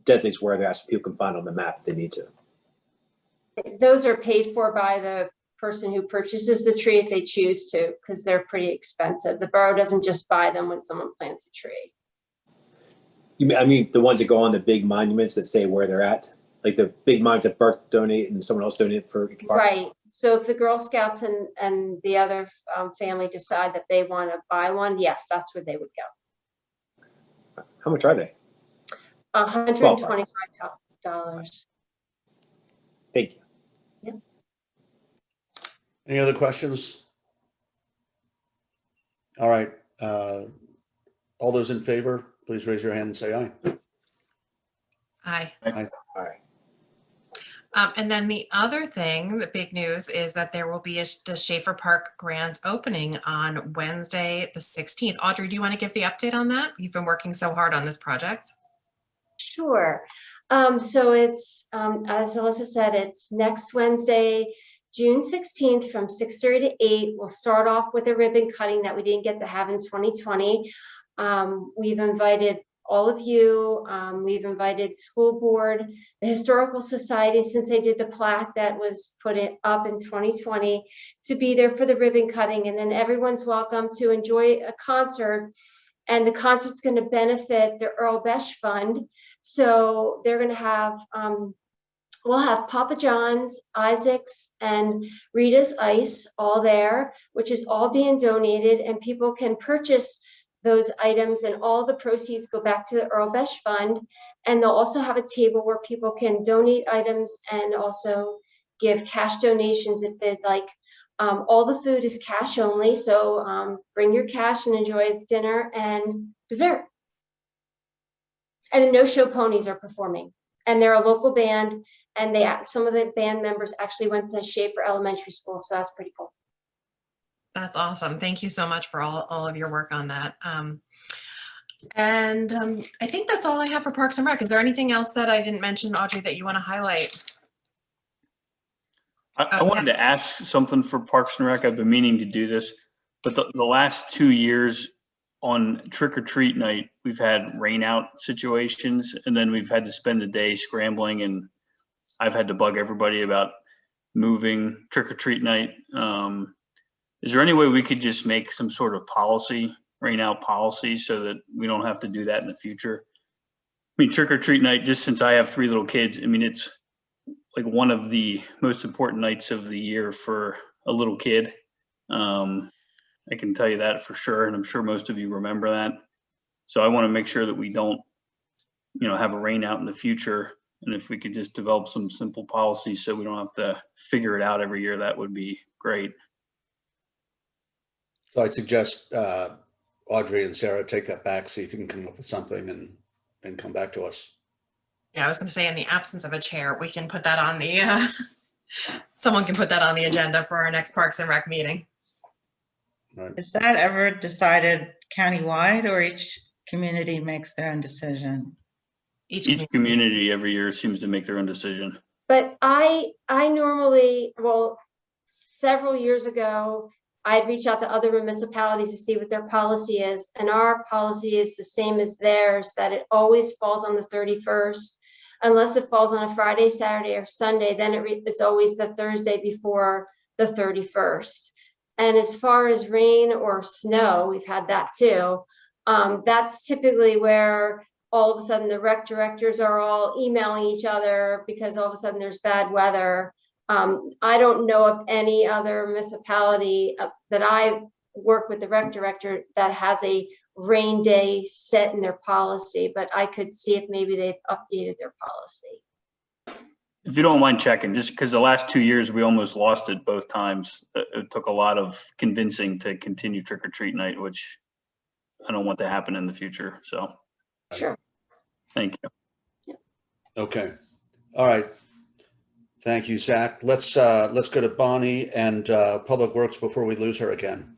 designates where they're at so people can find on the map if they need to. Those are paid for by the person who purchases the tree if they choose to, because they're pretty expensive. The borough doesn't just buy them when someone plants a tree. I mean the ones that go on the big monuments that say where they're at, like the big monuments that Burke donate and someone else donate for each park? Right. So if the Girl Scouts and the other family decide that they want to buy one, yes, that's where they would go. How much are they? $125. Thank you. Yep. Any other questions? All right. All those in favor, please raise your hand and say aye. Aye. Aye. Aye. And then the other thing, the big news, is that there will be the Schaefer Park grand opening on Wednesday, the 16th. Audrey, do you want to give the update on that? You've been working so hard on this project. Sure. So it's, as Alyssa said, it's next Wednesday, June 16th from 6:30 to 8. We'll start off with a ribbon cutting that we didn't get to have in 2020. We've invited all of you. We've invited school board, the Historical Society, since they did the plaque that was put up in 2020, to be there for the ribbon cutting. And then everyone's welcome to enjoy a concert. And the concert's going to benefit the Earl Besch Fund. So they're going to have, we'll have Papa John's, Isaac's, and Rita's Ice all there, which is all being donated, and people can purchase those items and all the proceeds go back to the Earl Besch Fund. And they'll also have a table where people can donate items and also give cash donations if they'd like. All the food is cash only, so bring your cash and enjoy dinner and dessert. And the No Show Ponies are performing, and they're a local band, and some of the band members actually went to Schaefer Elementary School, so that's pretty cool. That's awesome. Thank you so much for all of your work on that. I think that's all I have for Parks and Rec. Is there anything else that I didn't mention, Audrey, that you want to highlight? I wanted to ask something for Parks and Rec. I've been meaning to do this, but the last 2 years on Trick or Treat night, we've had rain out situations, and then we've had to spend the day scrambling, and I've had to bug everybody about moving Trick or Treat night. Is there any way we could just make some sort of policy, rain out policy, so that we don't have to do that in the future? I mean, Trick or Treat night, just since I have 3 little kids, I mean, it's like one of the most important nights of the year for a little kid. And I can tell you that for sure, and I'm sure most of you remember that. So I want to make sure that we don't, have a rain out in the future. And if we could just develop some simple policies so we don't have to figure it out every year, that would be great. So I'd suggest Audrey and Sarah take that back, see if you can come up with something and come back to us. Yeah, I was going to say, in the absence of a chair, we can put that on the, someone can put that on the agenda for our next Parks and Rec meeting. Right. Is that ever decided countywide, or each community makes their own decision? Each community every year seems to make their own decision. But I normally, well, several years ago, I'd reach out to other municipalities to see what their policy is. And our policy is the same as theirs, that it always falls on the 31st. Unless it falls on a Friday, Saturday, or Sunday, then it's always the Thursday before the 31st. And as far as rain or snow, we've had that too. That's typically where all of a sudden the rec directors are all emailing each other because all of a sudden there's bad weather. I don't know of any other municipality that I work with the rec director that has a rain day set in their policy, but I could see if maybe they've updated their policy. If you don't mind checking, just because the last 2 years we almost lost it both times. It took a lot of convincing to continue trick or treat night, which I don't want to happen in the future. So. Sure. Thank you. Okay. All right. Thank you, Zach. Let's go to Bonnie and Public Works before we lose her again.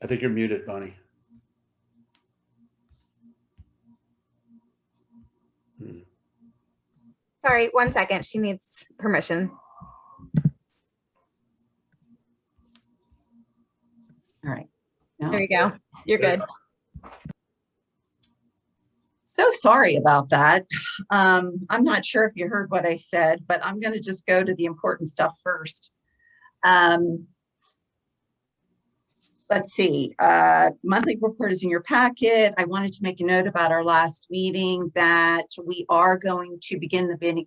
I think you're muted, Bonnie. Sorry, 1 second. She needs permission. All right. No. There you go. You're good. So sorry about that. I'm not sure if you heard what I said, but I'm going to just go to the important stuff first. Let's see. Monthly report is in your packet. I wanted to make a note about our last meeting that we are going to begin the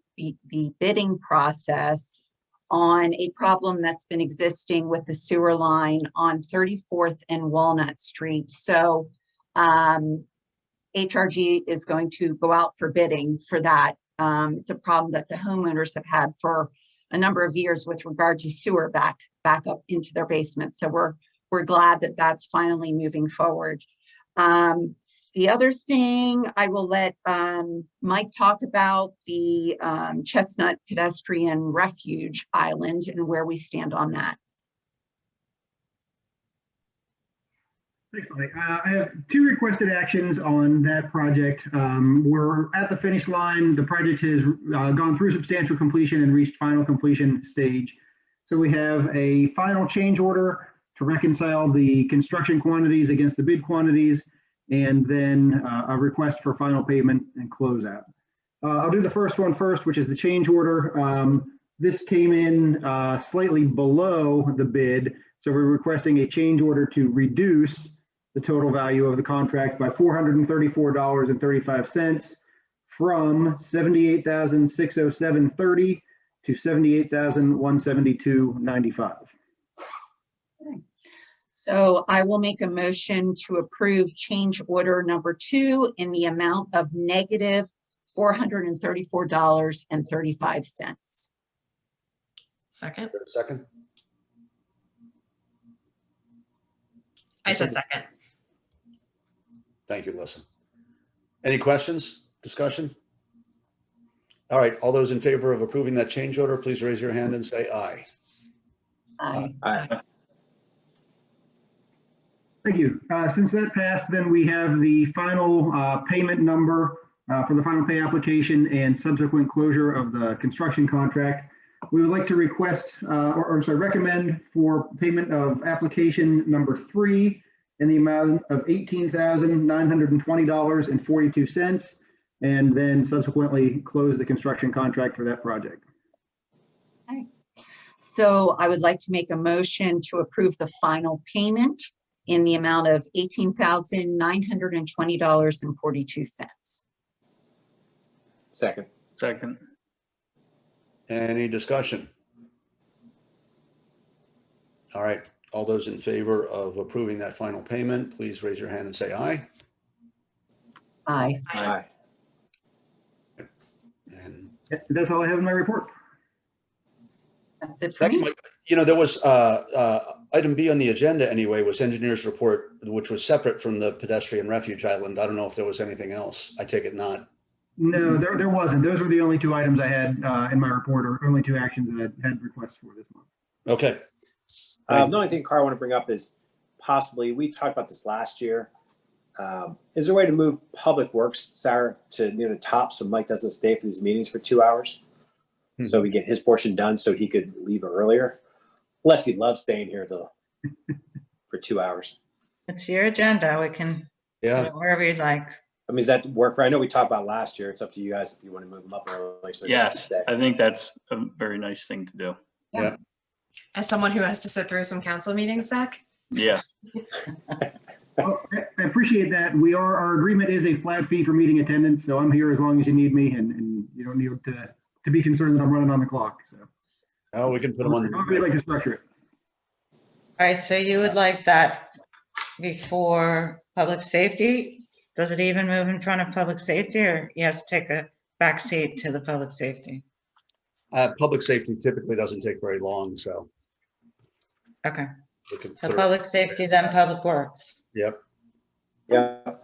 bidding process on a problem that's been existing with the sewer line on 34th and Walnut Street. So HRG is going to go out for bidding for that. It's a problem that the homeowners have had for a number of years with regard to sewer back up into their basement. So we're glad that that's finally moving forward. The other thing, I will let Mike talk about the Chestnut Pedestrian Refuge Island and where we stand on that. Thanks, Mike. I have 2 requested actions on that project. We're at the finish line. The project has gone through substantial completion and reached final completion stage. So we have a final change order to reconcile the construction quantities against the bid quantities, and then a request for final payment and closeout. I'll do the first one first, which is the change order. This came in slightly below the bid, so we're requesting a change order to reduce the total value of the contract by $434.35 from $78,607.30 to $78,172.95. So I will make a motion to approve change order number 2 in the amount of negative $434.35. Second. Second. I said second. Thank you, Listen. Any questions, discussion? All right, all those in favor of approving that change order, please raise your hand and say aye. Aye. Aye. Thank you. Since that passed, then we have the final payment number for the final pay application and subsequent closure of the construction contract. We would like to request, recommend for payment of application number 3 in the amount of $18,920.42, and then subsequently close the construction contract for that project. Okay. So I would like to make a motion to approve the final payment in the amount of $18,920.42. Second. Second. Any discussion? All right. All those in favor of approving that final payment, please raise your hand and say aye. Aye. Aye. And That's all I have in my report. That's it for that me. might, there was item B on the agenda anyway, was engineer's report, which was separate from the pedestrian refuge island. I don't know if there was anything else. I take it not. No, there wasn't. Those were the only two items I had in my report, or only two actions that I had requests for this month. Okay. The only thing, Carl, I want to bring up is possibly, we talked about this last year. Is there a way to move Public Works, Sarah, to near the top so Mike doesn't stay for these meetings for 2 hours? So we get his portion done so he could leave earlier? Unless he loves staying here for 2 hours. It's your agenda. We can Yeah. go wherever you'd like. I mean, does that work for, I know we talked about last year. It's up to you guys if you want to move them up early. So he doesn't Yes, stay. I think that's a very nice thing to do. Yeah. As someone who has to sit through some council meetings, Zach. Yeah. Well, I appreciate that. Our agreement is a flat fee for meeting attendance, so I'm here as long as you need me, and you don't need to be concerned that I'm running on the clock. So Oh, we can put them on. however you'd like to structure it. All right, so you would like that before public safety? Does it even move in front of public safety, or you have to take a back seat to the public safety? Public safety typically doesn't take very long, so. Okay, we can so put it- public safety, then public works. Yep. Yeah.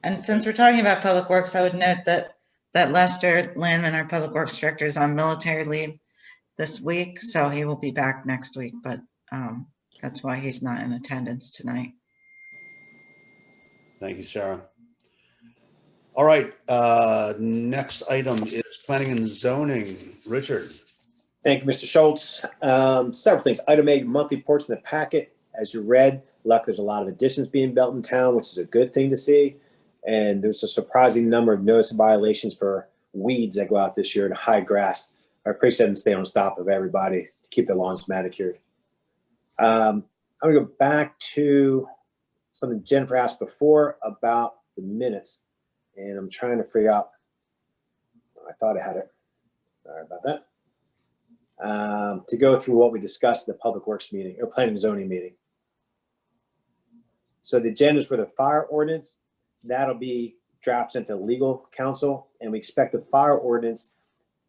And since we're talking about public works, I would note that Lester Landman, our public works director, is on military leave this week, so he will be back next week, but that's why he's not in attendance tonight. Thank you, Sarah. All right, next item is planning and zoning. Richard. Thank you, Mr. Schultz. Several things. Item A, monthly reports in the packet. As you read, there's a lot of additions being built in town, which is a good thing to see. And there's a surprising number of notice of violations for weeds that go out this year and high grass. I appreciate them staying on top of everybody to keep their lawns manicured. I'm gonna go back to something Jennifer asked before about the minutes. And I'm trying to figure out, I thought I had it. Sorry about that. To go through what we discussed at the Public Works meeting or Planning and Zoning meeting. So the agendas for the fire ordinance, that'll be drafted into legal counsel, and we expect the fire ordinance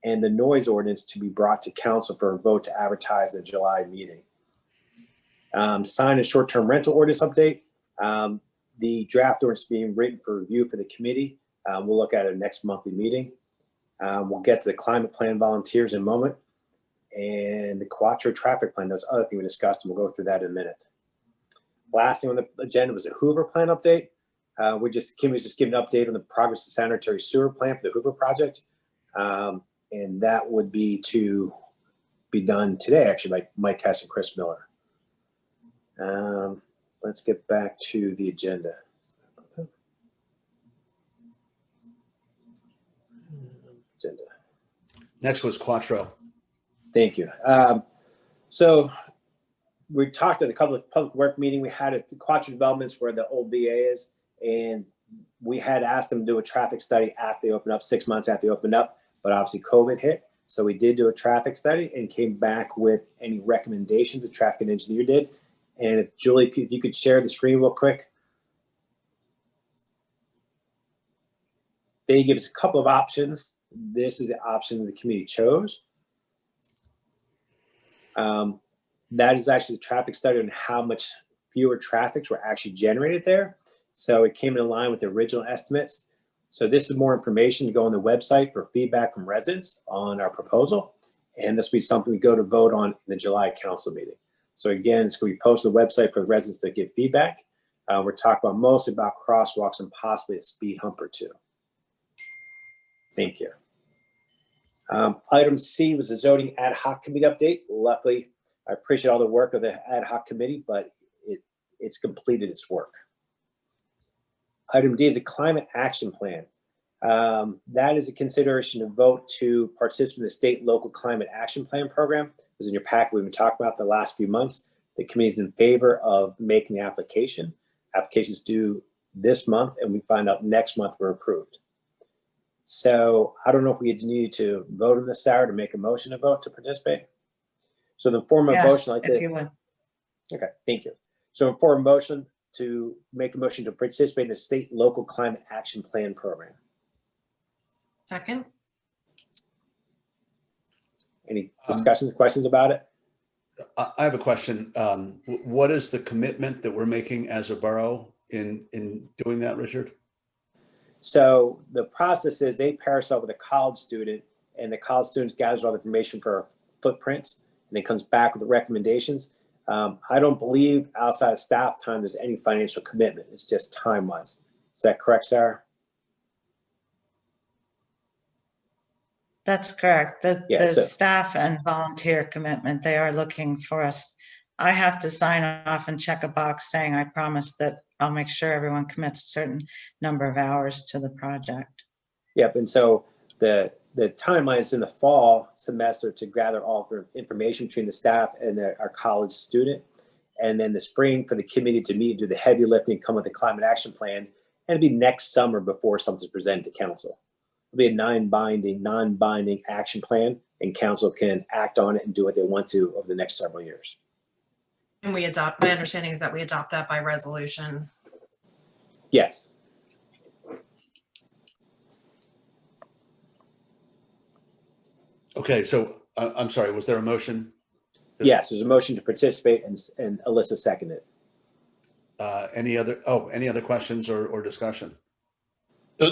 and the noise ordinance to be brought to council for a vote to advertise the July meeting. Sign a short-term rental ordinance update. The draft ordinance being written for review for the committee. We'll look at it next monthly meeting. We'll get to the climate plan volunteers in a moment. And the Quattro traffic plan, those other things we discussed, and we'll go through that in a minute. Last thing on the agenda was a Hoover plan update. Kim was just giving an update on the progress of the sanitary sewer plan for the Hoover project. And that would be to be done today, actually, by Mike Hess and Chris Miller. Let's get back to the agenda. Next was Quattro. Thank you. So we talked at the public work meeting we had at the Quattro Developments where the old BA is, and we had asked them to do a traffic study after they opened up, 6 months after they opened up, but obviously COVID hit. So we did do a traffic study and came back with any recommendations the traffic engineer did. And if Julie, if you could share the screen real quick. They give us a couple of options. This is the option the committee chose. That is actually the traffic study on how much fewer traffics were actually generated there. So it came in line with the original estimates. So this is more information to go on the website for feedback from residents on our proposal. And this will be something we go to vote on in the July council meeting. So again, it's going to be posted on the website for the residents to give feedback. We're talking about mostly about crosswalks and possibly a speed hump or two. Thank you. Item C was the zoning ad hoc committee update. Luckily, I appreciate all the work of the ad hoc committee, but it's completed its work. Item D is a climate action plan. That is a consideration to vote to participate in the state and local climate action plan program. It was in your packet we've been talking about the last few months. The committee is in favor of making the application. Applications due this month, and we find out next month we're approved. So I don't know if we need to vote on this, Sarah, to make a motion to vote to participate. So the form of Yes, motion like if this. you would. Okay, thank you. So in form of motion to make a motion to participate in the state local climate action plan program. Second? Any discussions, questions about it? I have a question. What is the commitment that we're making as a borough in doing that, Richard? So the process is they pair us up with a college student, and the college student gathers all the information for our footprints, and it comes back with the recommendations. I don't believe outside of staff time there's any financial commitment. It's just time-wise. Is that correct, Sarah? That's correct. The Yeah, so- staff and volunteer commitment, they are looking for us. I have to sign off and check a box saying I promise that I'll make sure everyone commits a certain number of hours to the project. Yep, and so the timeline is in the fall semester to gather all the information between the staff and our college student. And then the spring for the committee to meet, do the heavy lifting, come with a climate action plan, and it'll be next summer before something's presented to council. It'll be a non-binding action plan, and council can act on it and do what they want to over the next several years. And we adopt, my understanding is that we adopt that by resolution. Yes. Okay, so I'm sorry, was there a motion? Yes, there's a motion to participate, and Alyssa seconded. Any other questions or discussion?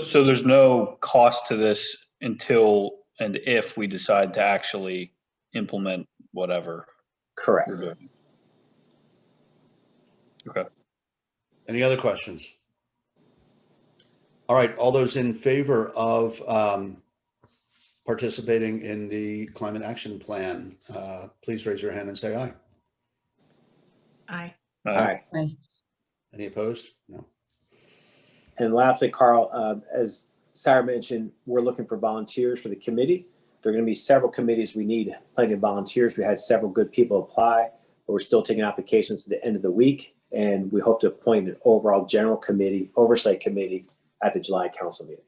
So there's no cost to this until and if we decide to actually implement whatever. Correct. we're doing. Okay. Any other questions? All right, all those in favor of participating in the climate action plan, please raise your hand and say aye. Aye. All right. Any opposed? No. And lastly, Carl, as Sarah mentioned, we're looking for volunteers for the committee. There are going to be several committees. We need plenty of volunteers. We had several good people apply, but we're still taking applications to the end of the week. And we hope to appoint an overall general committee, oversight committee at the July council meeting.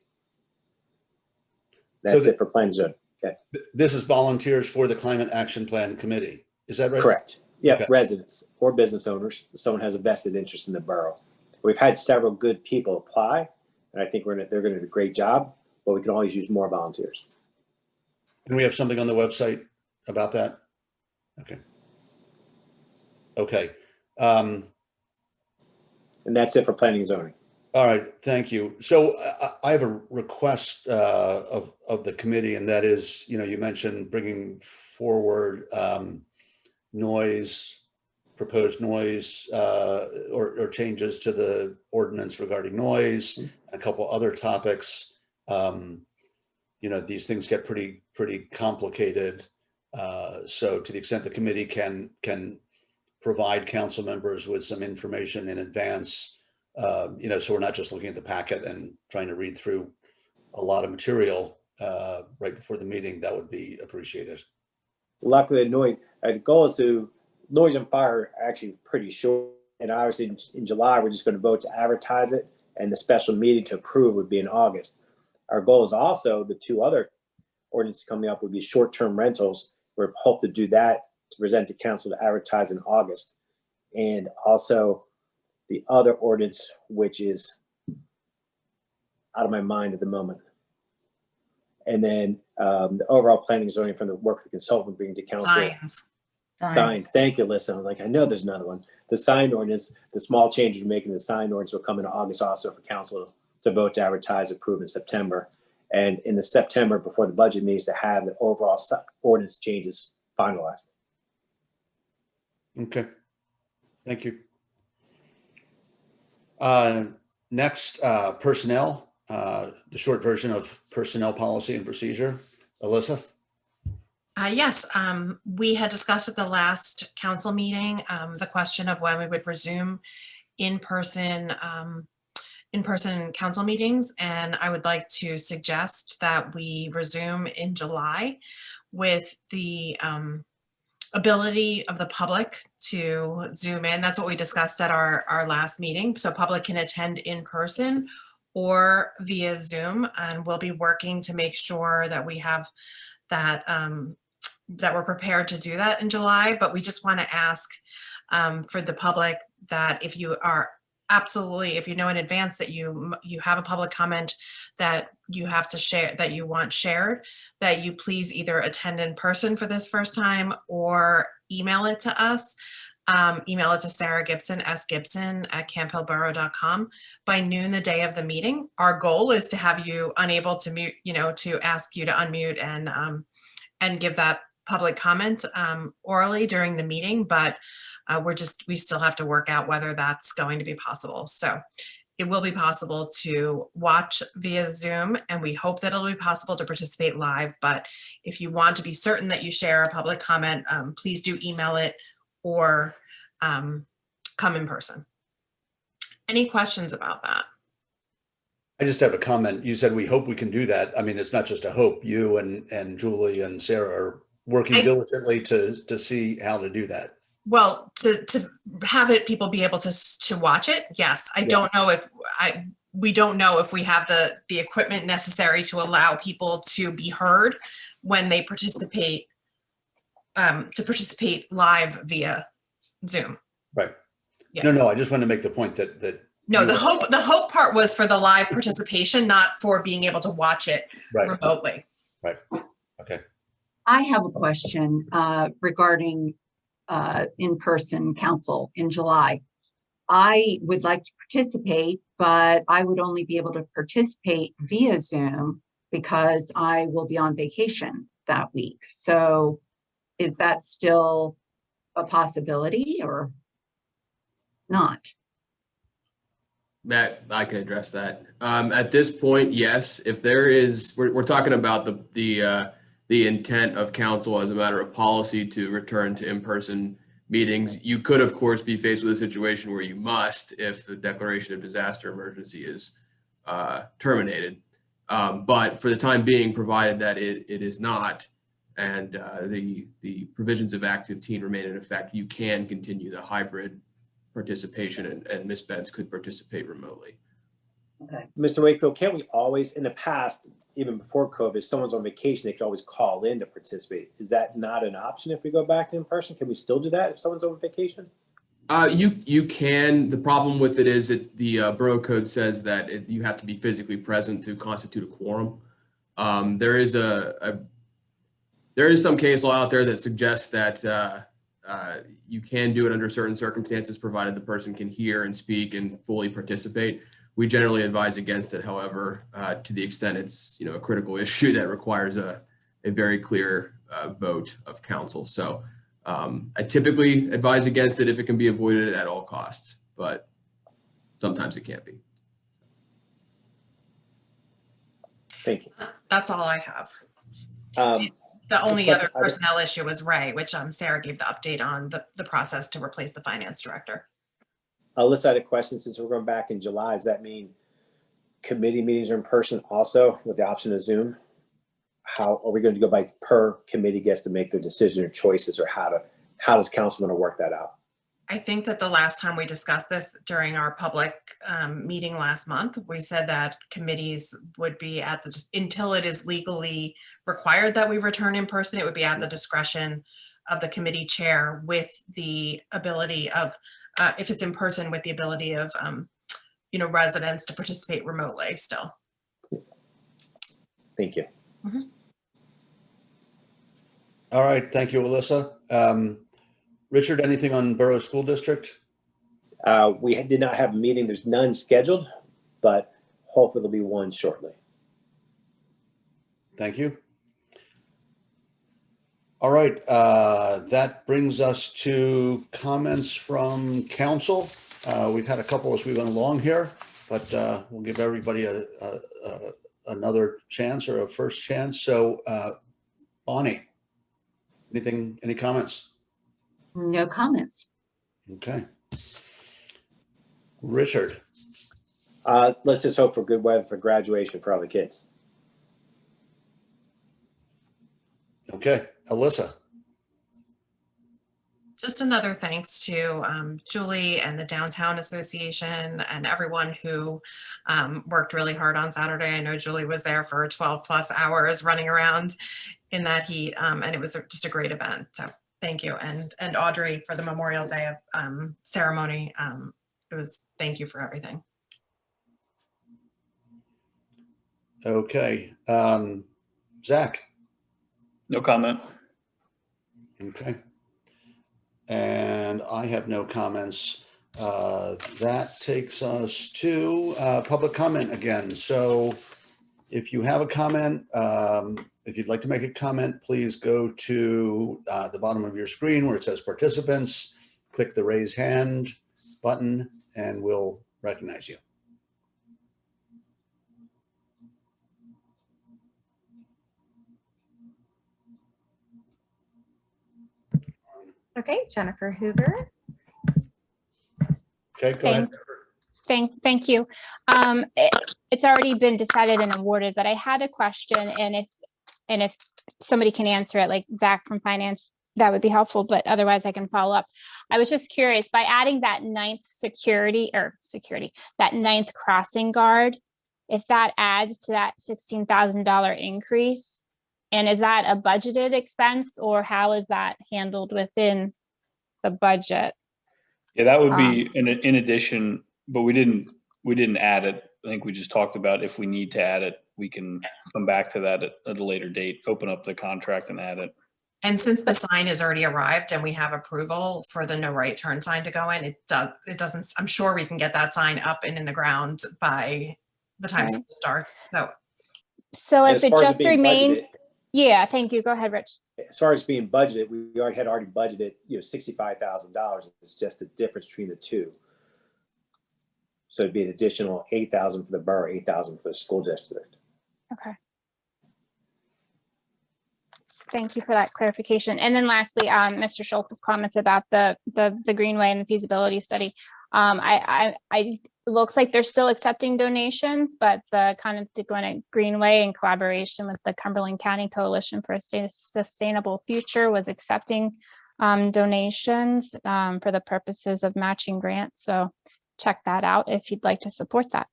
That's it for planning zone. Okay. This is volunteers for the climate action plan committee. Is that right? Correct. Yep. Okay. Residents or business owners. Someone has a vested interest in the borough. We've had several good people apply, and I think they're going to do a great job, but we can always use more volunteers. And we have something on the website about that? Okay. Okay. And that's it for planning and zoning. All right, thank you. So I have a request of the committee, and that is, you mentioned bringing forward proposed noise or changes to the ordinance regarding noise, a couple other topics. These things get pretty complicated. So to the extent the committee can provide council members with some information in advance, so we're not just looking at the packet and trying to read through a lot of material right before the meeting, that would be appreciated. Luckily, the goal is to noise and fire are actually pretty short. And obviously in July, we're just going to vote to advertise it, and the special meeting to approve would be in August. Our goal is also the two other ordinances coming up would be short-term rentals. We hope to do that to present to council to advertise in August. And also the other ordinance, which is out of my mind at the moment. And then the overall planning and zoning from the work of the consultant bringing to council. Signs. Thank you, Alyssa. I'm like, I know there's another one. The sign ordinance, the small changes we're making, the sign ordinance will come in August also for council to vote to advertise, approve in September. And in the September before the budget meetings to have the overall ordinance changes finalized. Okay, thank you. Next, personnel, the short version of personnel policy and procedure. Alyssa? Yes, we had discussed at the last council meeting the question of when we would resume in-person council meetings, and I would like to suggest that we resume in July with the ability of the public to Zoom in. That's what we discussed at our last meeting. So public can attend in person or via Zoom, and we'll be working to make sure that we have that that we're prepared to do that in July, but we just want to ask for the public that if you are absolutely, if you know in advance that you have a public comment that you have to share, that you want shared, that you please either attend in person for this first time or email it to us. Email it to Sarah Gibson, sgibson@campbellborough.com by noon the day of the meeting. Our goal is to have you unable to mute, to ask you to unmute and give that public comment orally during the meeting, but we still have to work out whether that's going to be possible. So it will be possible to watch via Zoom, and we hope that it'll be possible to participate live. But if you want to be certain that you share a public comment, please do email it or come in person. Any questions about that? I just have a comment. You said we hope we can do that. I mean, it's not just a hope. You and Julie and Sarah are working diligently to see how to do that. Well, to have people be able to watch it, yes. I don't know if we don't know if we have the equipment necessary to allow people to be heard when they participate, to participate live via Zoom. Right. Yes. No, I just want to make the point that no, the hope part was for the live participation, not for being able to watch it remotely. Right. Okay. I have a question regarding in-person council in July. I would like to participate, but I would only be able to participate via Zoom because I will be on vacation that week. So is that still a possibility or not? Matt, I can address that. At this point, yes. If there is, we're talking about the intent of council as a matter of policy to return to in-person meetings. You could, of course, be faced with a situation where you must if the declaration of disaster emergency is terminated. But for the time being, provided that it is not, and the provisions of Act 15 remain in effect, you can continue the hybrid participation, and Ms. Benz could participate remotely. Okay. Mr. Wakefield, can't we always, in the past, even before COVID, if someone's on vacation, they could always call in to participate. Is that not an option if we go back to in person? Can we still do that if someone's on vacation? You can. The problem with it is that the Borough Code says that you have to be physically present to constitute a quorum. There is some case law out there that suggests that you can do it under certain circumstances, provided the person can hear and speak and fully participate. We generally advise against it, however, to the extent it's a critical issue that requires a very clear vote of council. So I typically advise against it if it can be avoided at all costs, but sometimes it can't be. Thank you. That's all I have. The only other personnel issue was Ray, which Sarah gave the update on the process to replace the finance director. Alyssa had a question. Since we're going back in July, does that mean committee meetings are in person also with the option of Zoom? How are we going to go by per committee gets to make their decision or choices, or how does council want to work that out? I think that the last time we discussed this during our public meeting last month, we said that committees would be until it is legally required that we return in person, it would be at the discretion of the committee chair with the ability of, if it's in person, with the ability of, residents to participate remotely still. Thank you. Mm-hmm. All right. Thank you, Alyssa. Richard, anything on Borough School District? We did not have a meeting. There's none scheduled, but hopefully there'll be one shortly. Thank you. All right. That brings us to comments from council. We've had a couple as we went along here, but we'll give everybody another chance, or a first chance. So Bonnie, any comments? No comments. Okay. Richard. Let's just hope for good weather for graduation for all the kids. Okay. Alyssa. Just another thanks to Julie and the Downtown Association and everyone who worked really hard on Saturday. I know Julie was there for 12 plus hours running around in that heat, and it was just a great event. So thank you. And Audrey for the Memorial Day ceremony. Thank you for everything. Okay. Zach. No comment. Okay. And I have no comments. That takes us to public comment again. So if you have a comment, if you'd like to make a comment, please go to the bottom of your screen where it says participants, click the raise hand button, and we'll recognize you. Okay, Jennifer Hoover. Okay, go ahead. Thank you. It's already been decided and awarded, but I had a question, and if somebody can answer it, like Zach from finance, that would be helpful, but otherwise I can follow up. I was just curious, by adding that ninth that ninth crossing guard, if that adds to that $16,000 increase, and is that a budgeted expense, or how is that handled within the budget? Yeah, that would be in addition, but we didn't add it. I think we just talked about if we need to add it, we can come back to that at a later date, open up the contract and add it. And since the sign has already arrived and we have approval for the no right turn sign to go in, it doesn't, I'm sure we can get that sign up and in the ground by the time school starts. So if it just remains, budgeted, yeah, thank you. Go ahead, Rich. as far as being budgeted, we already had budgeted, $65,000. It's just the difference between the two. So it'd be an additional $8,000 for the borough, $8,000 for the school district. Okay. Thank you for that clarification. And then lastly, Mr. Schultz's comments about the Greenway and the feasibility study. It looks like they're still accepting donations, but the Connequa Greenway, in collaboration with the Cumberland County Coalition for a Sustainable Future, was accepting donations for the purposes of matching grants. So check that out if you'd like to support that.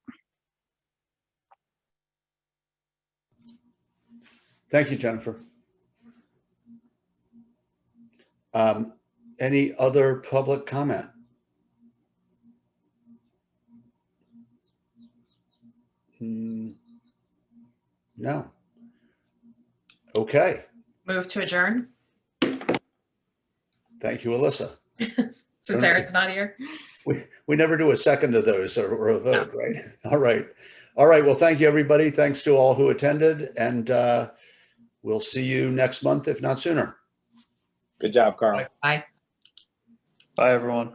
Thank you, Jennifer. Any other public comment? No. Okay. Move to adjourn, Thank you, Alyssa. since Erin's not here. We never do a second of those or a vote, right? All right. All right. Well, thank you, everybody. Thanks to all who attended, and we'll see you next month, if not sooner. Good job, Carl. Bye. Bye, everyone.